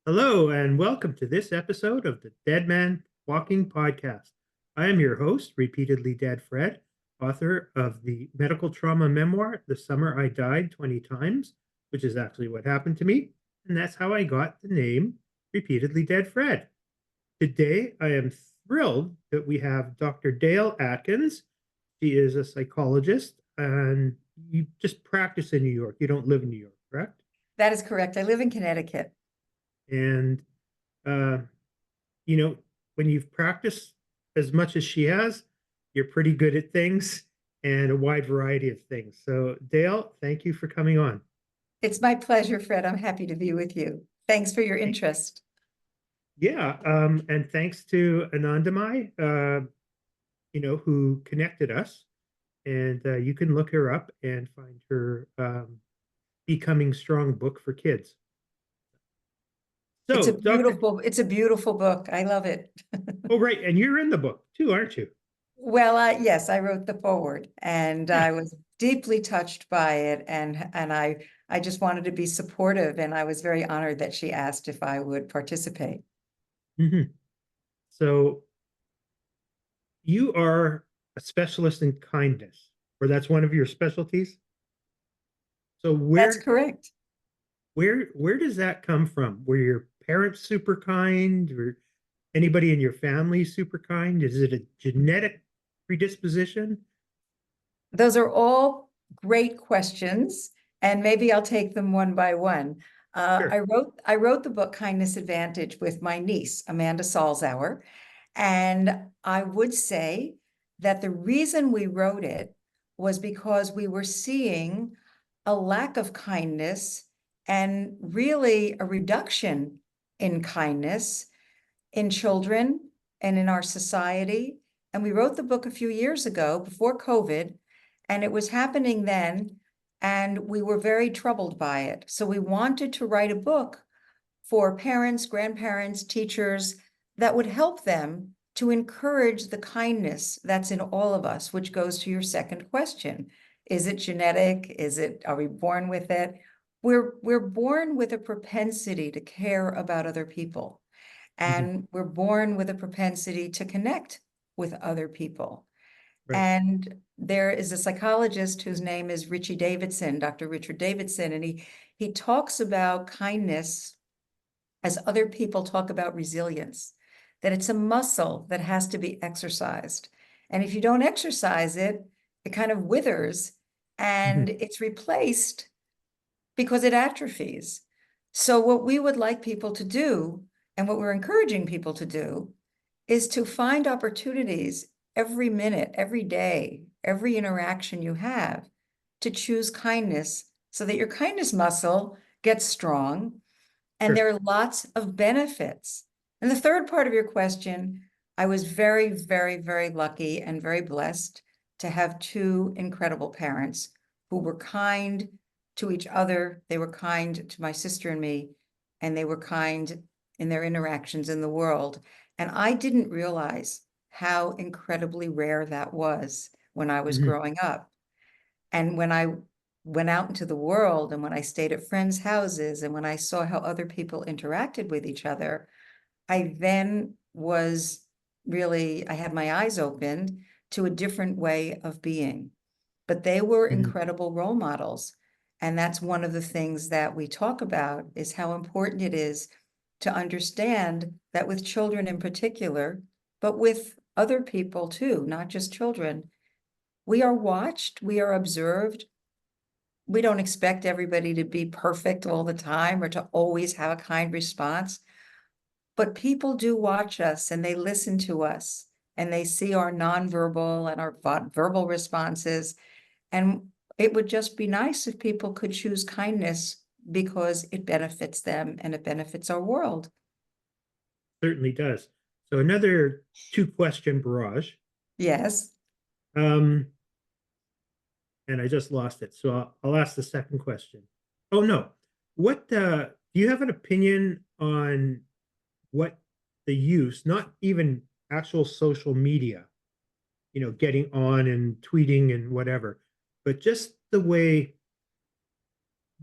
Hello, and welcome to this episode of the Dead Man Walking Podcast. I am your host, repeatedly dead Fred, author of the medical trauma memoir, The Summer I Died 20 Times, which is actually what happened to me. And that's how I got the name Repeatedly Dead Fred. Today, I am thrilled that we have Dr. Dale Atkins. She is a psychologist, and you just practice in New York. You don't live in New York, correct? That is correct. I live in Connecticut. And uh, you know, when you've practiced as much as she has, you're pretty good at things and a wide variety of things. So, Dale, thank you for coming on. It's my pleasure, Fred. I'm happy to be with you. Thanks for your interest. Yeah, and thanks to Anandamai, who connected us. And you can look her up and find her Becoming Strong book for kids. It's a So, Dr. beautiful book. I love it. Oh, right. And you're in the book too, aren't you? Well, yes, I wrote the foreword and Yeah. I was deeply touched by it and I just wanted to be supportive and I was very honored that she asked if I would participate. Hmm. So, you are a specialist in kindness, or that's one of your specialties. So That's correct. where does that come from? Were your parents super kind? Or anybody in your family super kind? Is it a genetic predisposition? Those are all great questions, and maybe I'll take them one by one. Sure. I wrote the book Kindness Advantage with my niece, Amanda Salzauer, and I would say that the reason we wrote it was because we were seeing a lack of kindness and really a reduction in kindness in children and in our society. And we wrote the book a few years ago before COVID, and it was happening then, and we were very troubled by it. So we wanted to write a book for parents, grandparents, teachers that would help them to encourage the kindness that's in all of us, which goes to your second question. Is it genetic? Are we born with it? We're born with a propensity to care about other people. Mhm. And we're born with a propensity to connect with other people. Right. And there is a psychologist whose name is Richie Davidson, Dr. Richard Davidson, and he talks about kindness as other people talk about resilience, that it's a muscle that has to be exercised. And if you don't exercise it, it kind of withers and Mhm. it's replaced because it atrophies. So what we would like people to do, and what we're encouraging people to do, is to find opportunities every minute, every day, every interaction you have to choose kindness so that your kindness muscle gets strong. And Sure. there are lots of benefits. And the third part of your question, I was very, very, very lucky and very blessed to have two incredible parents who were kind to each other. They were kind to my sister and me, and they were kind in their interactions in the world. And I didn't realize how incredibly rare that was when I was Mhm. growing up. And when I went out into the world and when I stayed at friends' houses and when I saw how other people interacted with each other, I then was really, I had my eyes opened to a different way of being. But they were Mhm. incredible role models. And that's one of the things that we talk about is how important it is to understand that with children in particular, but with other people too, not just children, we are watched, we are observed. We don't expect everybody to be perfect all the time or to always have a kind response, but people do watch us and they listen to us and they see our nonverbal and our verbal responses. And it would just be nice if people could choose kindness because it benefits them and it benefits our world. Certainly does. So another two-question barrage. Yes. Um, and I just lost it. So I'll ask the second question. Oh no. What do you have an opinion on what the use, not even actual social media, getting on and tweeting and whatever, but just the way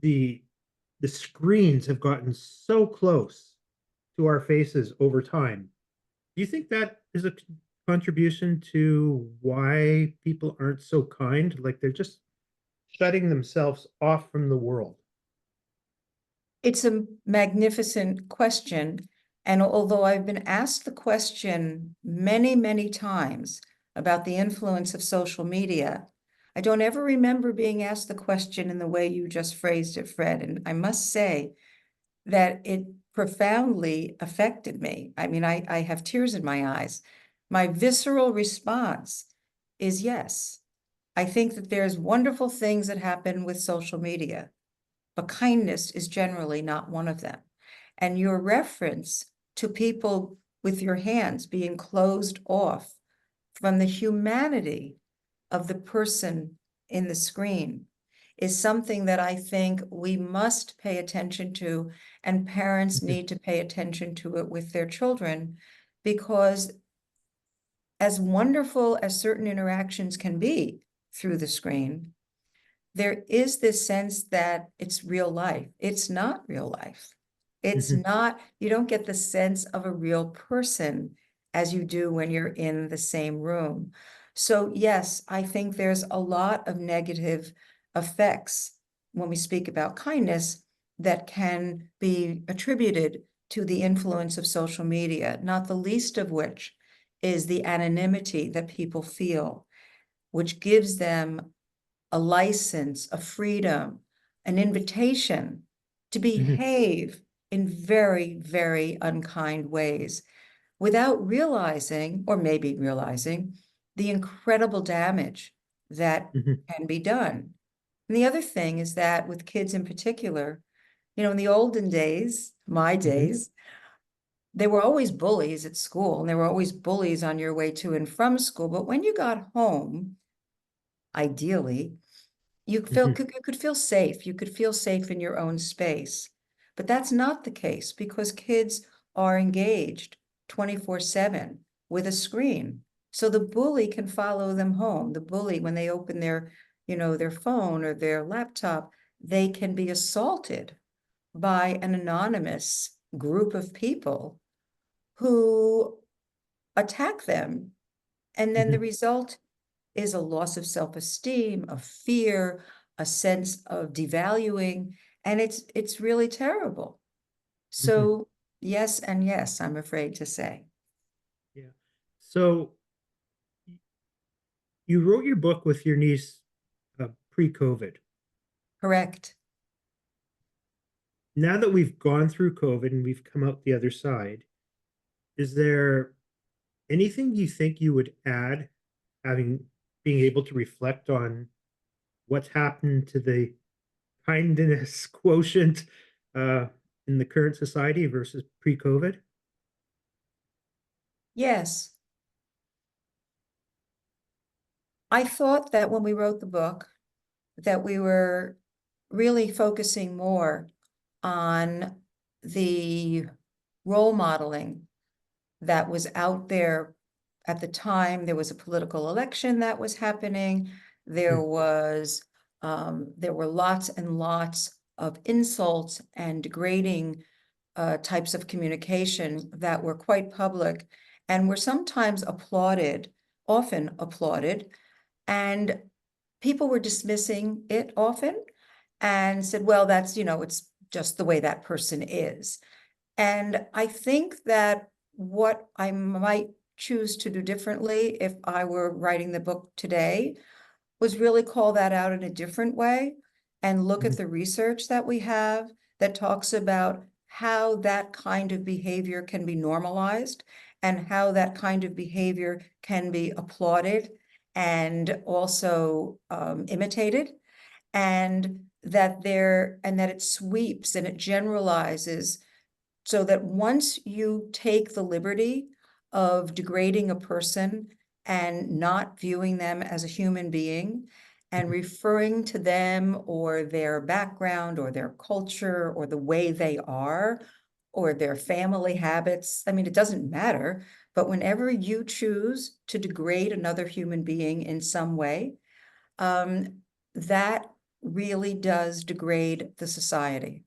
the the screens have gotten so close. to our faces over time. Do you think that is a contribution to why people aren't so kind? Like they're just shutting themselves off from the world. It's a magnificent question. And although I've been asked the question many, many times about the influence of social media, I don't ever remember being asked the question in the way you just phrased it, Fred. And I must say that it profoundly affected me. I mean, I have tears in my eyes. My visceral response is yes. I think that there's wonderful things that happen with social media, but kindness is generally not one of them. And your reference to people with your hands being closed off from the humanity of the person in the screen is something that I think we must pay attention to, and parents Mhm, need to pay attention to it with their children, because as wonderful as certain interactions can be through the screen, there is this sense that it's real life. It's not real life. It's mhm, not, you don't get the sense of a real person as you do when you're in the same room. So yes, I think there's a lot of negative effects when we speak about kindness that can be attributed to the influence of social media, not the least of which is the anonymity that people feel, which gives them a license, a freedom, an invitation to mhm, behave in very, very unkind ways without realizing, or maybe realizing, the incredible damage that mhm, can be done. And the other thing is that with kids in particular, in the olden days, my mhm, days, there were always bullies at school and there were always bullies on your way to and from school. But when you got home, ideally, mhm, you could feel safe. You could feel safe in your own space. But that's not the case because kids are engaged 24/7 with a screen. So the bully can follow them home. The bully, when they open their phone or their laptop, they can be assaulted by an anonymous group of people who attack them. And then the mhm, result is a loss of self-esteem, of fear, a sense of devaluing, and it's really terrible. mhm. So yes and yes, I'm afraid to say. Yeah. So you wrote your book with your niece pre-COVID. Correct. Now that we've gone through COVID and we've come out the other side, is there anything you think you would add, having being able to reflect on what's happened to the kindness quotient uh, in the current society versus pre-COVID? Yes. I thought that when we wrote the book, that we were really focusing more on the role modeling that was out there at the time. There was a political election that was happening. There Mhm, was there were lots and lots of insults and degrading types of communication that were quite public and were sometimes applauded, often applauded, and people were dismissing it often and said, well, it's just the way that person is. And I think that what I might choose to do differently if I were writing the book today was really call that out in a different way and look at mhm, the research that we have that talks about how that kind of behavior can be normalized and how that kind of behavior can be applauded and also imitated, and that it sweeps and it generalizes, so that once you take the liberty of degrading a person and not viewing them as a human being and mhm, referring to them or their background or their culture or the way they are or their family habits, I mean, it doesn't matter. But whenever you choose to degrade another human being in some way, that really does degrade the society.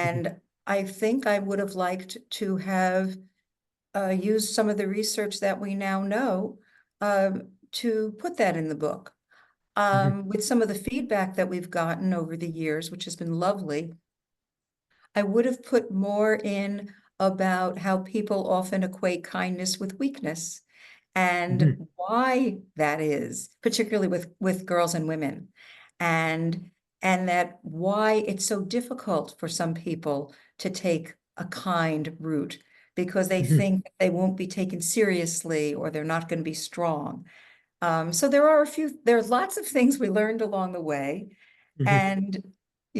mhm, And I think I would have liked to have used some of the research that we now know to put that in the book. Mhm. With some of the feedback that we've gotten over the years, which has been lovely, I would have put more in about how people often equate kindness with weakness Mhm. and why that is, particularly with girls and women, and that why it's so difficult for some people to take a kind route because they Mhm. think they won't be taken seriously or they're not going to be strong. So there's lots of things we learned along the way. Mhm. And,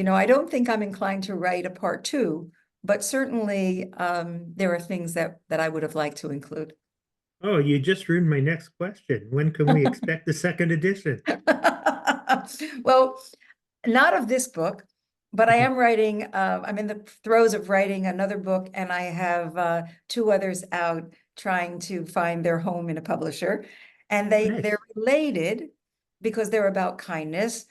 I don't think I'm inclined to write a part two, but certainly there are things that I would have liked to include. Oh, you just ruined my next question. When can we expect the second edition? Well, not of this book, but I Mhm. am writing, I'm in the throes of writing another book, and I have two others out trying to find their home in a publisher. And Oh, they're nice. related because they're about kindness.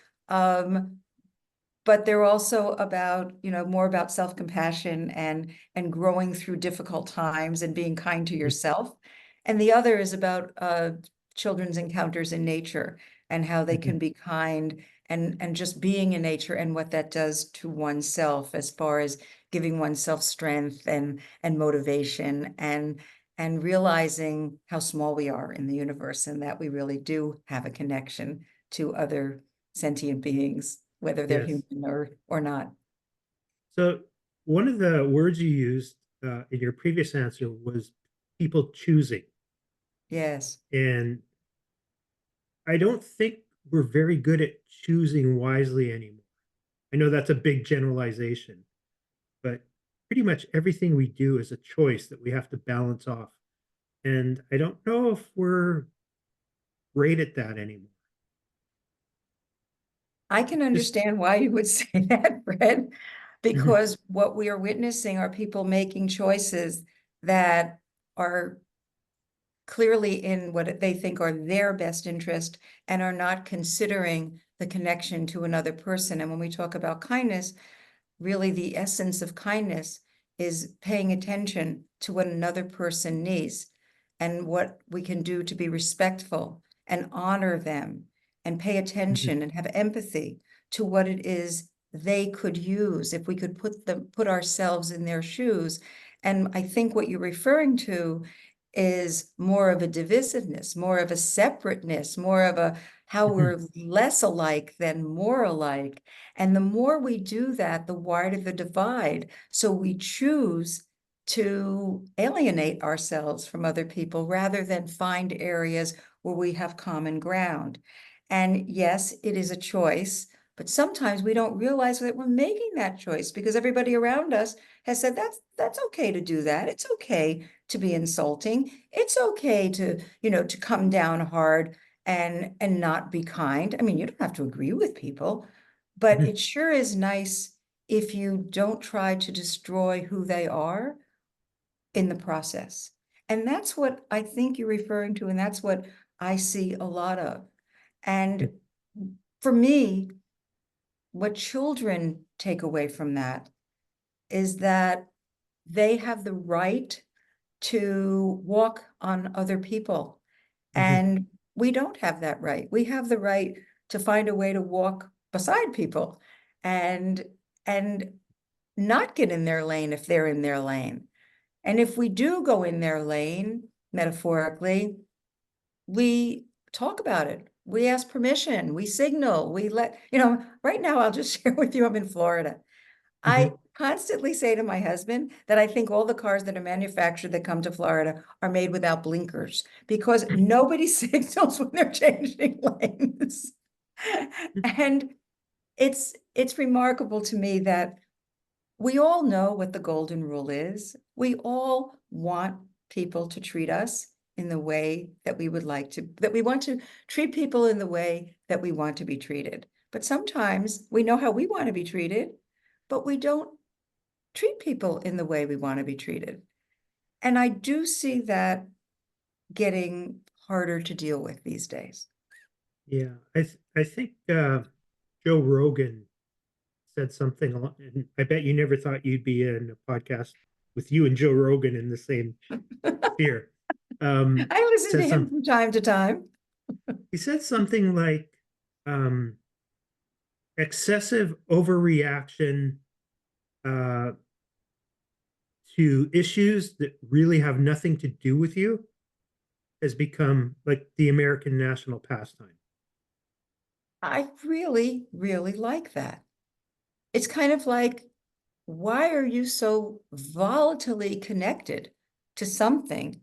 But they're also about, more about self-compassion and growing through difficult times and being kind to Mhm. yourself. And the other is about children's encounters in nature and how they Mhm. can be kind and just being in nature and what that does to oneself as far as giving oneself strength and motivation and realizing how small we are in the universe and that we really do have a connection to other sentient beings, whether they're Yes. human or not. So one of the words you used in your previous answer was people choosing. Yes. And I don't think we're very good at choosing wisely anymore. I know that's a big generalization, but pretty much everything we do is a choice that we have to balance off. And I don't know if we're great at that anymore. I can Just understand why you would say that, Fred, Mhm. because what we are witnessing are people making choices that are clearly in what they think are their best interest and are not considering the connection to another person. And when we talk about kindness, really the essence of kindness is paying attention to what another person needs and what we can do to be respectful and honor them and pay Mhm. attention and have empathy to what it is they could use if we could put ourselves in their shoes. And I think what you're referring to is more of a divisiveness, more of a separateness, more of a how Mhm. we're less alike than more alike. And the more we do that, the wider the divide. So we choose to alienate ourselves from other people rather than find areas where we have common ground. And yes, it is a choice, but sometimes we don't realize that we're making that choice because everybody around us has said that's okay to do that. It's okay to be insulting. It's okay to come down hard and not be kind. I mean, you don't have to agree with people, but Mhm. it sure is nice if you don't try to destroy who they are in the process. And that's what I think you're referring to, and that's what I see a lot of. And for me, what children take away from that is that they have the right to walk on other people. Mhm. And we don't have that right. We have the right to find a way to walk beside people and and not get in their lane if they're in their lane. And if we do go in their lane, metaphorically, we talk about it. We ask permission, we signal, right now I'll just share with you, I'm in Florida. I Mhm. constantly say to my husband that I think all the cars that are manufactured that come to Florida are made without blinkers because nobody signals when they're changing lanes. And it's remarkable to me that we all know what the golden rule is. We all want people to treat us in the way that that we want to treat people in the way that we want to be treated. But sometimes we know how we want to be treated, but we don't treat people in the way we want to be treated. And I do see that getting harder to deal with these days. Yeah, I think Joe Rogan said something, and I bet you never thought you'd be in a podcast with you and Joe Rogan in the same sphere. I listen to Said him some, from time to time. he said something like, um, excessive overreaction uh, to issues that really have nothing to do with you has become like the American national pastime. I really, really like that. It's kind of like, why are you so volatilely connected to something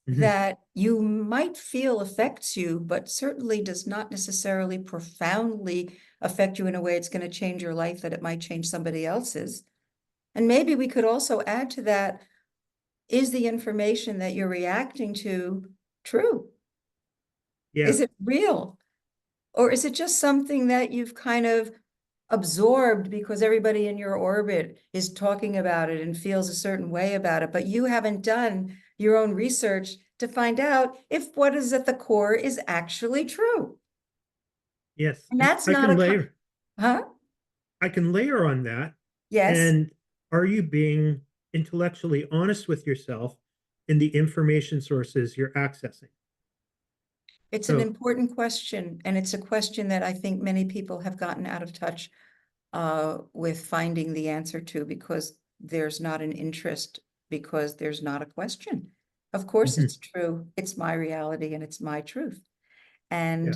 Mhm. that you might feel affects you, but certainly does not necessarily profoundly affect you in a way it's going to change your life, that it might change somebody else's? And maybe we could also add to that, is the information that you're reacting to true? Yeah. Is it real? Or is it just something that you've kind of absorbed because everybody in your orbit is talking about it and feels a certain way about it, but you haven't done your own research to find out if what is at the core is actually true? Yes. And And that's not a, huh? I can layer on that. Yes, And are you being intellectually honest with yourself in the information sources you're accessing? it's an So, important question. And it's a question that I think many people have gotten out of touch with finding the answer to, because there's not an interest, because there's not a question. Of course, mhm, it's true. It's my reality and it's my truth. yeah.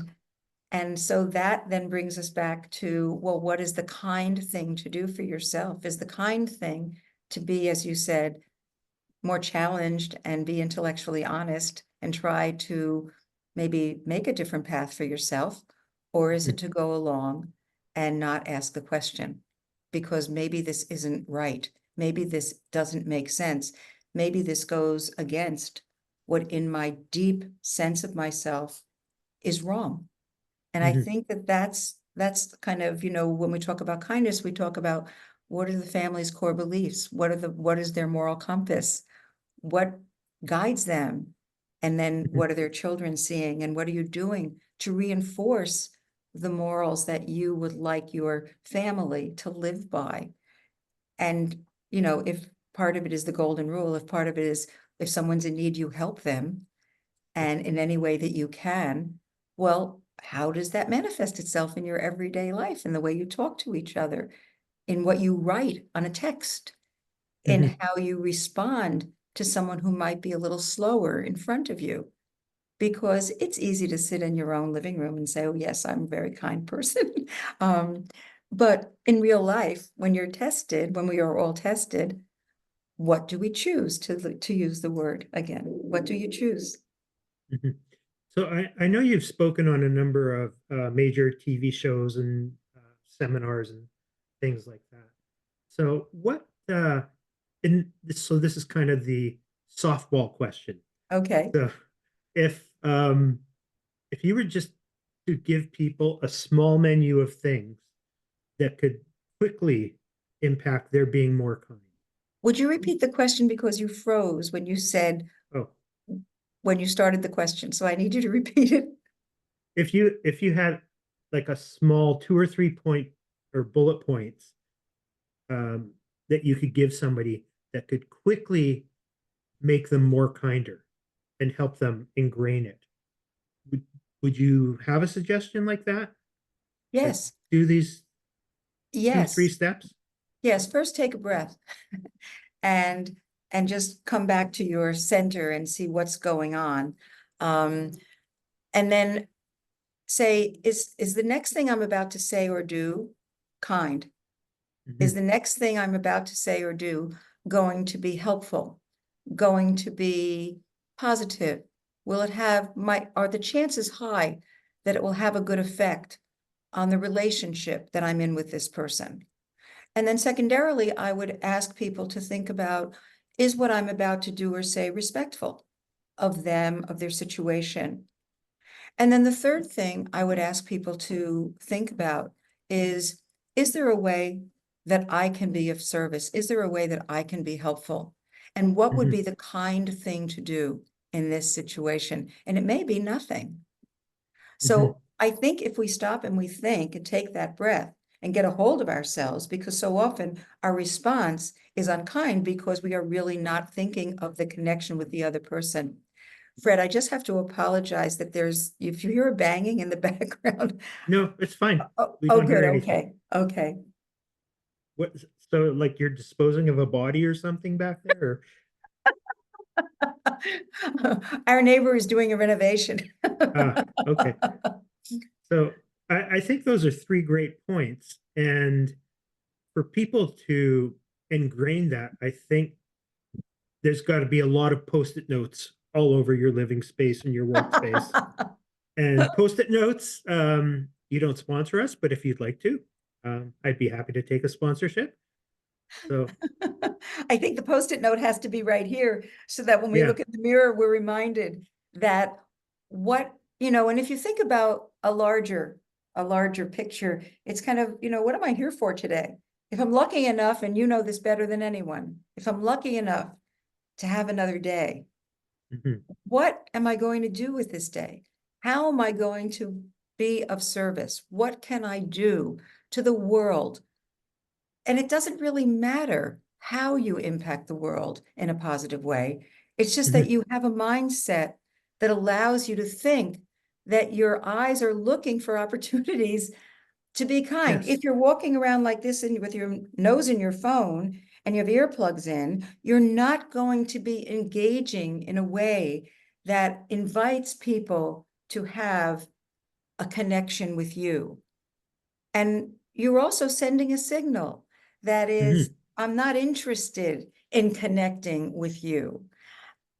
And so that then brings us back to, well, what is the kind thing to do for yourself? Is the kind thing to be, as you said, more challenged and be intellectually honest and try to maybe make a different path for yourself? Or is Mhm, it to go along and not ask the question? Because maybe this isn't right. Maybe this doesn't make sense. Maybe this goes against what in my deep sense of myself is wrong. And I mhm, think that that's kind of, when we talk about kindness, we talk about, what are the family's core beliefs? What is their moral compass? What guides them? And then mhm, what are their children seeing? And what are you doing to reinforce the morals that you would like your family to live by? And, if part of it is the golden rule, if part of it is, if someone's in need, you help them, yeah, and in any way that you can, well, how does that manifest itself in your everyday life, in the way you talk to each other, in what you write on a text, in mhm, how you respond to someone who might be a little slower in front of you? Because it's easy to sit in your own living room and say, oh, yes, I'm a very kind person. um, but in real life, when you're tested, when we are all tested, what do we choose, to use the word again? What do you choose? mhm. So I know you've spoken on a number of major TV shows and seminars and things like that. So so this is kind of the softball question. Okay. So if um, if you were just to give people a small menu of things that could quickly impact their being more kind. Would you repeat the question, because you froze when you said, Oh, when you started the question, so I need you to repeat it. if you had like a small 2 or 3 point or bullet points um, that you could give somebody that could quickly make them more kinder and help them ingrain it. Would, would you have a suggestion like that? Like Yes, do these 2, 3 yes, steps? yes. First, take a breath and just come back to your center and see what's going on. Um, and then say, is the next thing I'm about to say or do kind? Is Mhm, the next thing I'm about to say or do going to be helpful? Going to be positive? Will it have are the chances high that it will have a good effect on the relationship that I'm in with this person? And then secondarily, I would ask people to think about, is what I'm about to do or say respectful of them, of their situation? And then the third thing I would ask people to think about is there a way that I can be of service? Is there a way that I can be helpful? And what would mhm, be the kind thing to do in this situation? And it may be nothing. mhm, So I think if we stop and we think and take that breath and get a hold of ourselves, because so often our response is unkind because we are really not thinking of the connection with the other person. Fred, I just have to apologize that if you hear a banging in the background. No, it's fine. We Oh, don't hear good. anything. Okay. What, so like you're disposing of a body or something back there? Or? Our neighbor is doing a renovation. Ah, okay. So I think those are three great points. And for people to ingrain that, I think there's got to be a lot of post-it notes all over your living space and your workspace. And post-it notes, you don't sponsor us, but if you'd like to, I'd be happy to take a sponsorship. So I think the Post-it note has to be right here so that when we yeah. look at the mirror, we're reminded that and if you think about a larger picture, it's kind of, what am I here for today? If I'm lucky enough, and you know this better than anyone, if I'm lucky enough to have another day, Mhm. what am I going to do with this day? How am I going to be of service? What can I do to the world? And it doesn't really matter how you impact the world in a positive way. It's just that Mhm. you have a mindset that allows you to think that your eyes are looking for opportunities to be kind. Yes. If you're walking around like this and with your nose in your phone and you have earplugs in, you're not going to be engaging in a way that invites people to have a connection with you. And you're also sending a signal that is, Mhm. I'm not interested in connecting with you.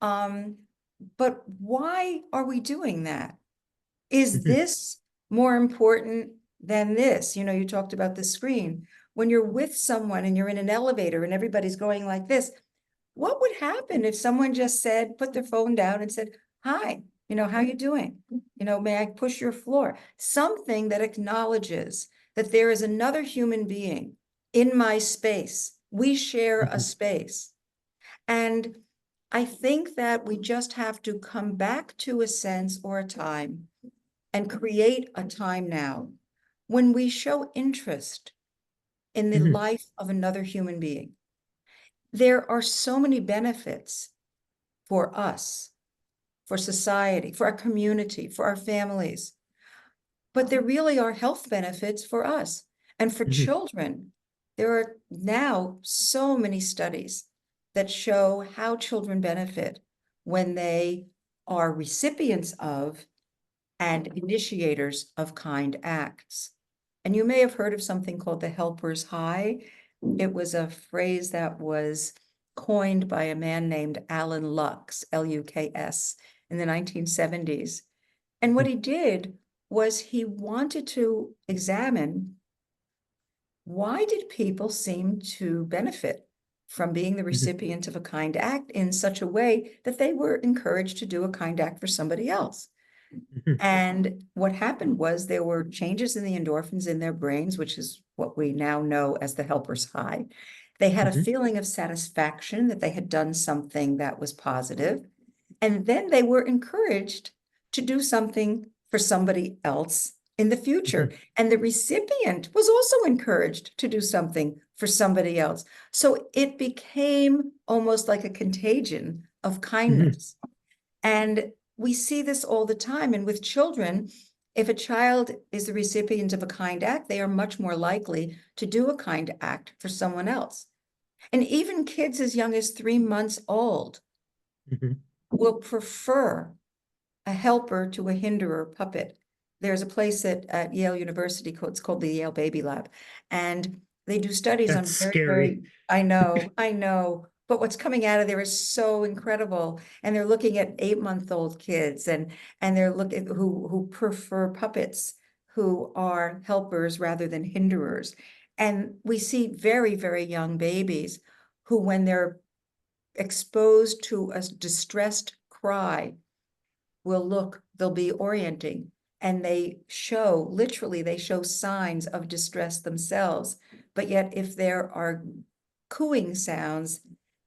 Um, but why are we doing that? Is Mhm. this more important than this? You talked about the screen. When you're with someone and you're in an elevator and everybody's going like this, what would happen if someone just put their phone down and said, hi, how you doing? May I push your floor? Something that acknowledges that there is another human being in my space. We share a Mhm. space. And I think that we just have to come back to a sense or a time and create a time now when we show interest in the Mhm. life of another human being. There are so many benefits for us, for society, for our community, for our families. But there really are health benefits for us. And for Mhm. children, there are now so many studies that show how children benefit when they are recipients of and initiators of kind acts. And you may have heard of something called the helper's high. It was a phrase that was coined by a man named Alan Lux, Luks, in the 1970s. And what Mhm. he did was he wanted to examine, why did people seem to benefit from being the Mhm. recipient of a kind act in such a way that they were encouraged to do a kind act for somebody else? Mhm. And what happened was there were changes in the endorphins in their brains, which is what we now know as the helper's high. They had a Mhm. feeling of satisfaction that they had done something that was positive. And then they were encouraged to do something for somebody else in the future. Mhm. And the recipient was also encouraged to do something for somebody else. So it became almost like a contagion of Mhm. kindness. And we see this all the time. And with children, if a child is the recipient of a kind act, they are much more likely to do a kind act for someone else. And even kids as young as 3 months old Mhm. will prefer a helper to a hinderer puppet. There's a place at Yale University it's called the Yale Baby Lab. And they do studies That's on scary. I know. But what's coming out of there is so incredible. And they're looking at 8-month-old kids and they're looking who prefer puppets, who are helpers rather than hinderers. And we see very, very young babies who, when they're exposed to a distressed cry, they'll be orienting, and they show signs of distress themselves. But yet, if there are cooing sounds,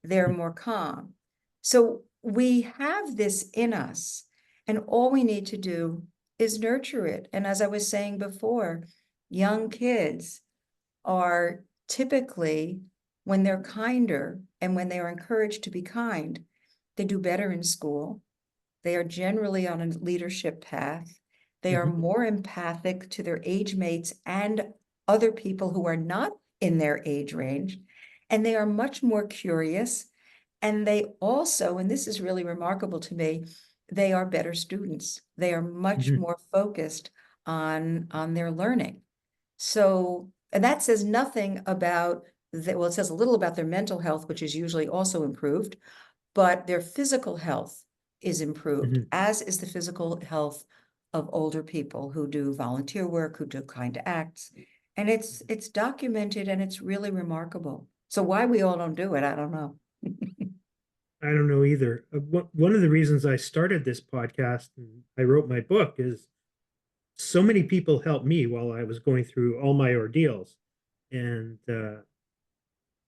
they're more calm. So we have this in us, and all we need to do is nurture it. And as I was saying before, young kids are typically, when they're kinder and when they are encouraged to be kind, they do better in school. They are generally on a leadership path. They are more empathic to their age mates and other people who are not in their age range. And they are much more curious. And they also, and this is really remarkable to me, they are better students. They are much more focused on their learning. So, and that says nothing about well, it says a little about their mental health, which is usually also improved, but their physical health is improved, as is the physical health of older people who do volunteer work, who do kind acts. And it's documented and it's really remarkable. So why we all don't do it, I don't know. I don't know either. One of the reasons I started this podcast and I wrote my book is so many people helped me while I was going through all my ordeals. And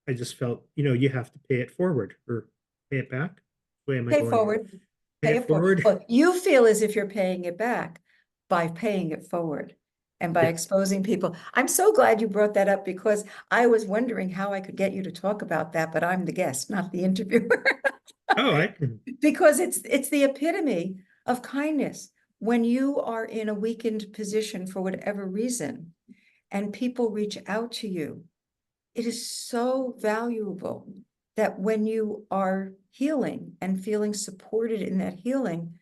I just felt, you have to pay it forward or pay it back. Way am I Pay going here? forward, Pay pay it it forward. forward. Well, you feel as if you're paying it back by paying it forward and by Yes. exposing people. I'm so glad you brought that up because I was wondering how I could get you to talk about that, but I'm the guest, not the interviewer. Oh, I can. Because it's the epitome of kindness. When you are in a weakened position for whatever reason, and people reach out to you, it is so valuable that when you are healing and feeling supported in that healing,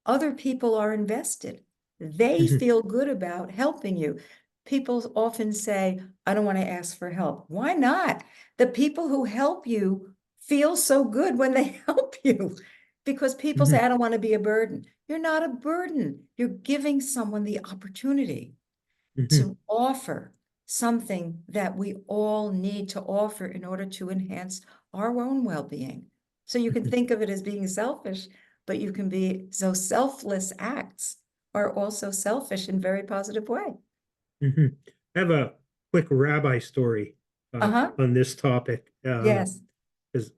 other people are invested. They feel good about helping you. People often say, I don't want to ask for help. Why not? The people who help you feel so good when they help you because people say, I don't want to be a burden. You're not a burden. You're giving someone the opportunity to offer something that we all need to offer in order to enhance our own well-being. So you can think of it as being selfish, but you can be so selfless acts are also selfish in very positive way. I have a quick rabbi story Uh-huh. on this topic. Yes. Because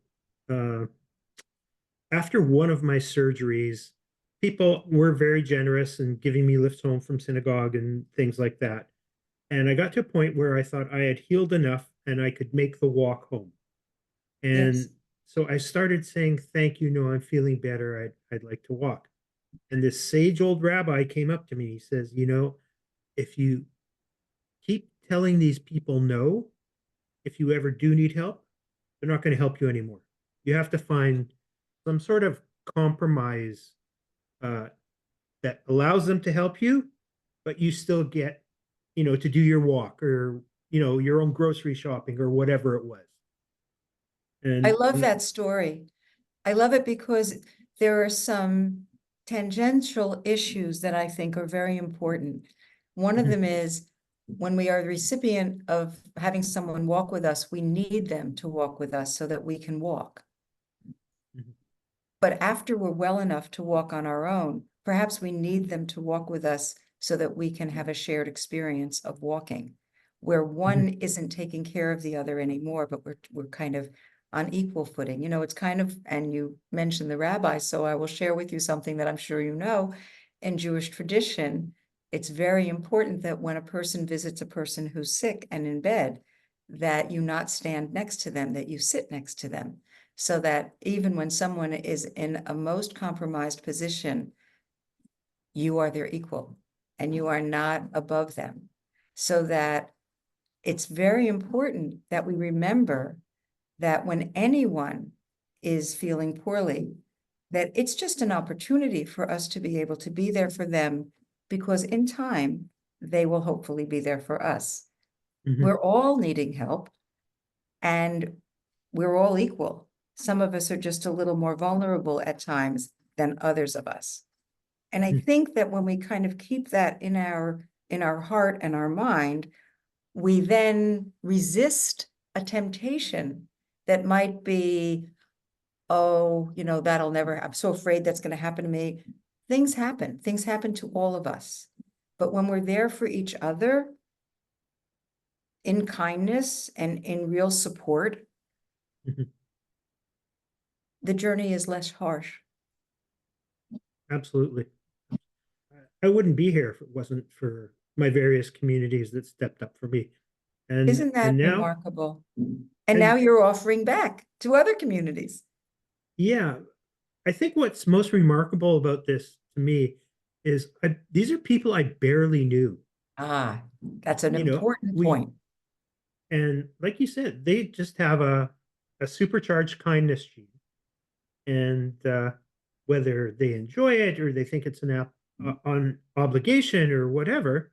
after one of my surgeries, people were very generous in giving me lifts home from synagogue and things like that. And I got to a point where I thought I had healed enough and I could make the walk home. Yes. And so I started saying, thank you. No, I'm feeling better. I'd like to walk. And this sage old rabbi came up to me. He says, if you keep telling these people no, if you ever do need help, they're not going to help you anymore. You have to find some sort of compromise uh, that allows them to help you, but you still get, to do your walk or, your own grocery shopping or whatever it was. I And, love that story. I love it because there are some tangential issues that I think are very important. One of them is when we are the recipient of having someone walk with us, we need them to walk with us so that we can walk. But after we're well enough to walk on our own, perhaps we need them to walk with us so that we can have a shared experience of walking, where one isn't taking care of the other anymore, but we're kind of on equal footing. It's kind of, and you mentioned the rabbi, so I will share with you something that I'm sure you know. In Jewish tradition, it's very important that when a person visits a person who's sick and in bed, that you not stand next to them, that you sit next to them, so that even when someone is in a most compromised position, you are their equal and you are not above them. So that it's very important that we remember that when anyone is feeling poorly, that it's just an opportunity for us to be able to be there for them, because in time, they will hopefully be there for us. We're all needing help and we're all equal. Some of us are just a little more vulnerable at times than others of us. And I think that when we kind of keep that in our heart and our mind, we then resist a temptation that might be, oh, that'll never, I'm so afraid that's going to happen to me. Things happen to all of us. But when we're there for each other in kindness and in real support, the journey is less harsh. Absolutely. I wouldn't be here if it wasn't for my various communities that stepped up for me. Isn't that And now, remarkable? And now and you're offering back to other communities. yeah, I think what's most remarkable about this to me is these are people I barely knew. Ah, that's an You know, important we point. and like you said, they just have a supercharged kindness gene, and whether they enjoy it or they think it's on obligation or whatever,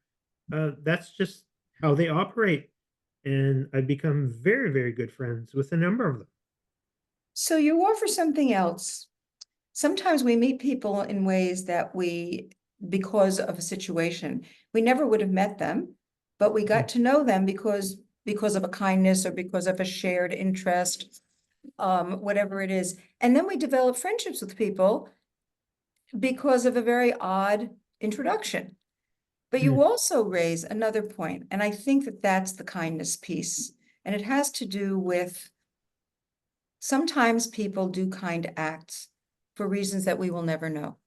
that's just how they operate. And I've become very, very good friends with a number of them. So you offer something else. Sometimes we meet people in ways that we, because of a situation, we never would have met them, but we got to know them because of a kindness or because of a shared interest, whatever it is. And then we develop friendships with people because of a very odd introduction. But you Mm, also raise another point, and I think that that's the kindness piece. And it has to do with sometimes people do kind acts for reasons that we will never know.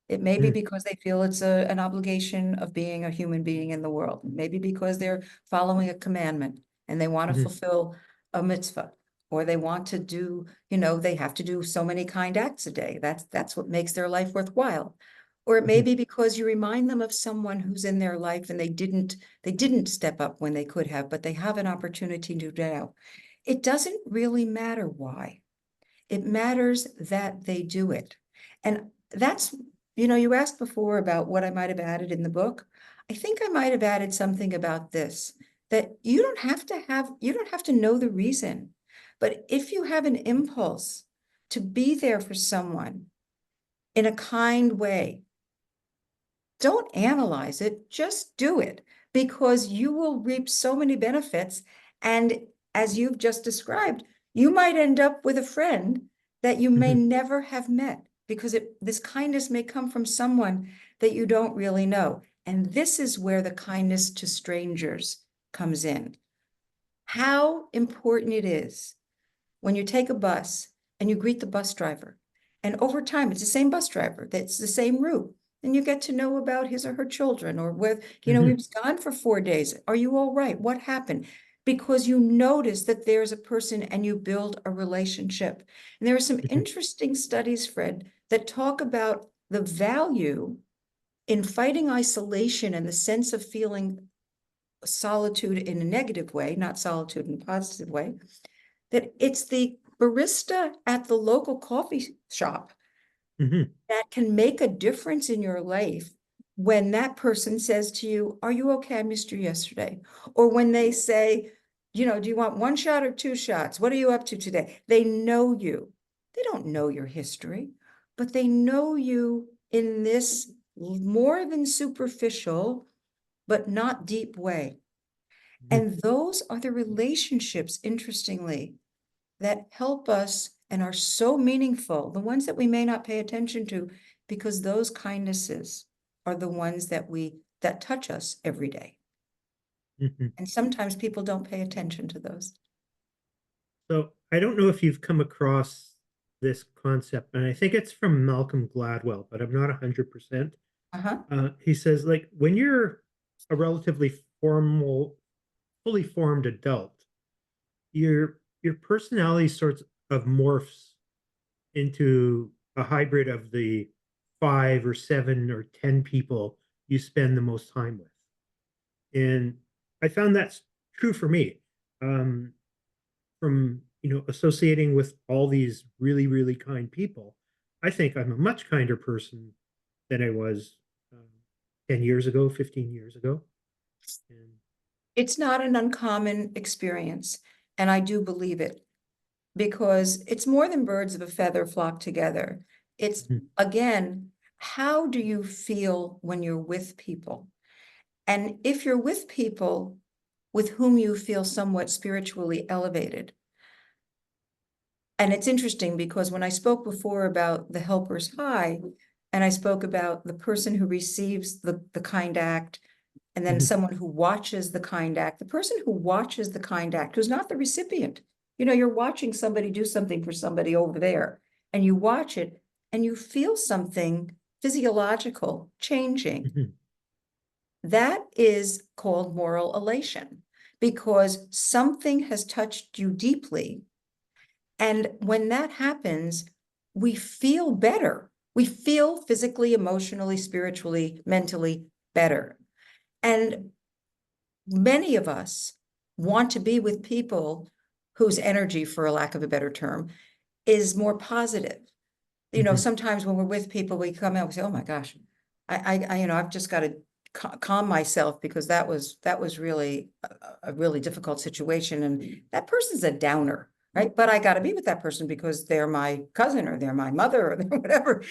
It may be mm, because they feel it's an obligation of being a human being in the world. Maybe because they're following a commandment and they want to mhm, fulfill a mitzvah, or they want to do, they have to do so many kind acts a day. That's what makes their life worthwhile. Or it may mhm, be because you remind them of someone who's in their life and they didn't step up when they could have, but they have an opportunity to do now. It doesn't really matter why. It matters that they do it. And that's, you asked before about what I might have added in the book. I think I might have added something about this, that you don't have to know the reason, but if you have an impulse to be there for someone in a kind way, don't analyze it, just do it, because you will reap so many benefits. And as you've just described, you might end up with a friend that you may mhm, never have met, because this kindness may come from someone that you don't really know. And this is where the kindness to strangers comes in. How important it is when you take a bus and you greet the bus driver. And over time, it's the same bus driver, that's the same route. And you get to know about his or her children, or whether, he mhm, was gone for 4 days. Are you all right? What happened? Because you notice that there's a person and you build a relationship. And there are some mhm, interesting studies, Fred, that talk about the value in fighting isolation and the sense of feeling solitude in a negative way, not solitude in a positive way, that it's the barista at the local coffee shop mhm, that can make a difference in your life when that person says to you, "Are you okay? I missed you yesterday." Or when they say, "Do you want one shot or two shots? What are you up to today?" They know you. They don't know your history, but they know you in this more than superficial, but not deep way. mhm, And those are the relationships, interestingly, that help us and are so meaningful, the ones that we may not pay attention to, because those kindnesses are the ones that touch us every day. mhm. And sometimes people don't pay attention to those. So I don't know if you've come across this concept, and I think it's from Malcolm Gladwell, but I'm not 100%. Uh-huh. He says, like, when you're a relatively formal, fully formed adult, your personality sorts of morphs into a hybrid of the 5 or 7 or 10 people you spend the most time with. And I found that's true for me. Um, from associating with all these really, really kind people, I think I'm a much kinder person than I was 10 years ago, 15 years ago. And It's not an uncommon experience, and I do believe it, because it's more than birds of a feather flock together. It's, mhm, again, how do you feel when you're with people? And if you're with people with whom you feel somewhat spiritually elevated, and it's interesting because when I spoke before about the helper's high, and I spoke about the person who receives the kind act, and then mhm, someone who watches the kind act, the person who watches the kind act, who's not the recipient, you're watching somebody do something for somebody over there, and you watch it and you feel something physiological changing. mhm, That is called moral elation, because something has touched you deeply. And when that happens, we feel better. We feel physically, emotionally, spiritually, mentally better. And many of us want to be with people whose energy, for a lack of a better term, is more positive. You know, sometimes when we're with people, we come out and say, oh my gosh, I've just got to calm myself because that was really a really difficult situation. And that person's a downer, right? But I got to be with that person because they're my cousin or they're my mother or they're whatever.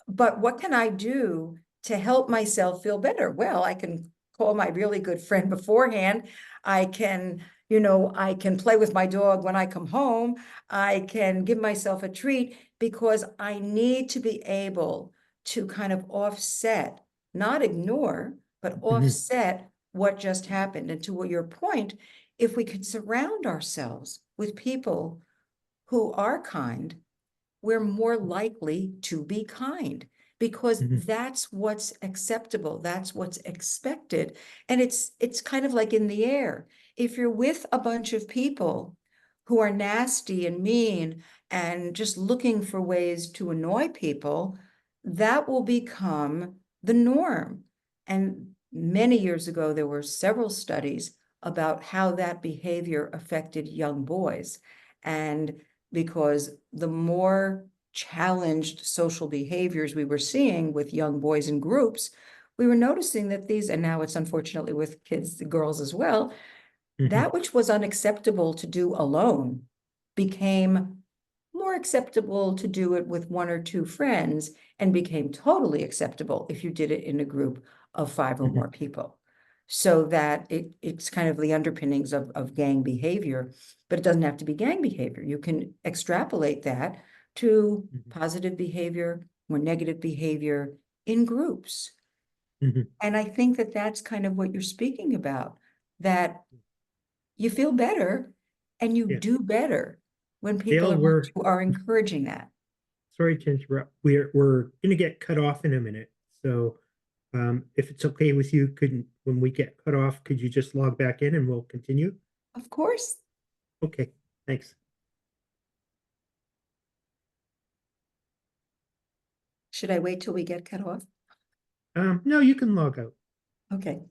But what can I do to help myself feel better? Well, I can call my really good friend beforehand. I can, I can play with my dog when I come home. I can give myself a treat because I need to be able to kind of offset, not ignore, but offset what just happened. And to your point, if we could surround ourselves with people who are kind, we're more likely to be kind because that's what's acceptable. That's what's expected. And it's kind of like in the air. If you're with a bunch of people who are nasty and mean and just looking for ways to annoy people, that will become the norm. And many years ago, there were several studies about how that behavior affected young boys. And because the more challenged social behaviors we were seeing with young boys in groups, we were noticing that these, and now it's unfortunately with kids, the girls as well, that which was unacceptable to do alone became more acceptable to do it with one or two friends and became totally acceptable if you did it in a group of 5 or more people. So that it's kind of the underpinnings of gang behavior, but it doesn't have to be gang behavior. You can extrapolate that to positive behavior or negative behavior in groups. And I think that that's kind of what you're speaking about, that you feel better and you Yeah. do better when people Dale, are encouraging that. sorry to interrupt. We're going to get cut off in a minute. So if it's okay with you, when we get cut off, could you just log back in and we'll continue? Of course. Okay, thanks. Should I wait till we get cut off? No, you can log out. Okay.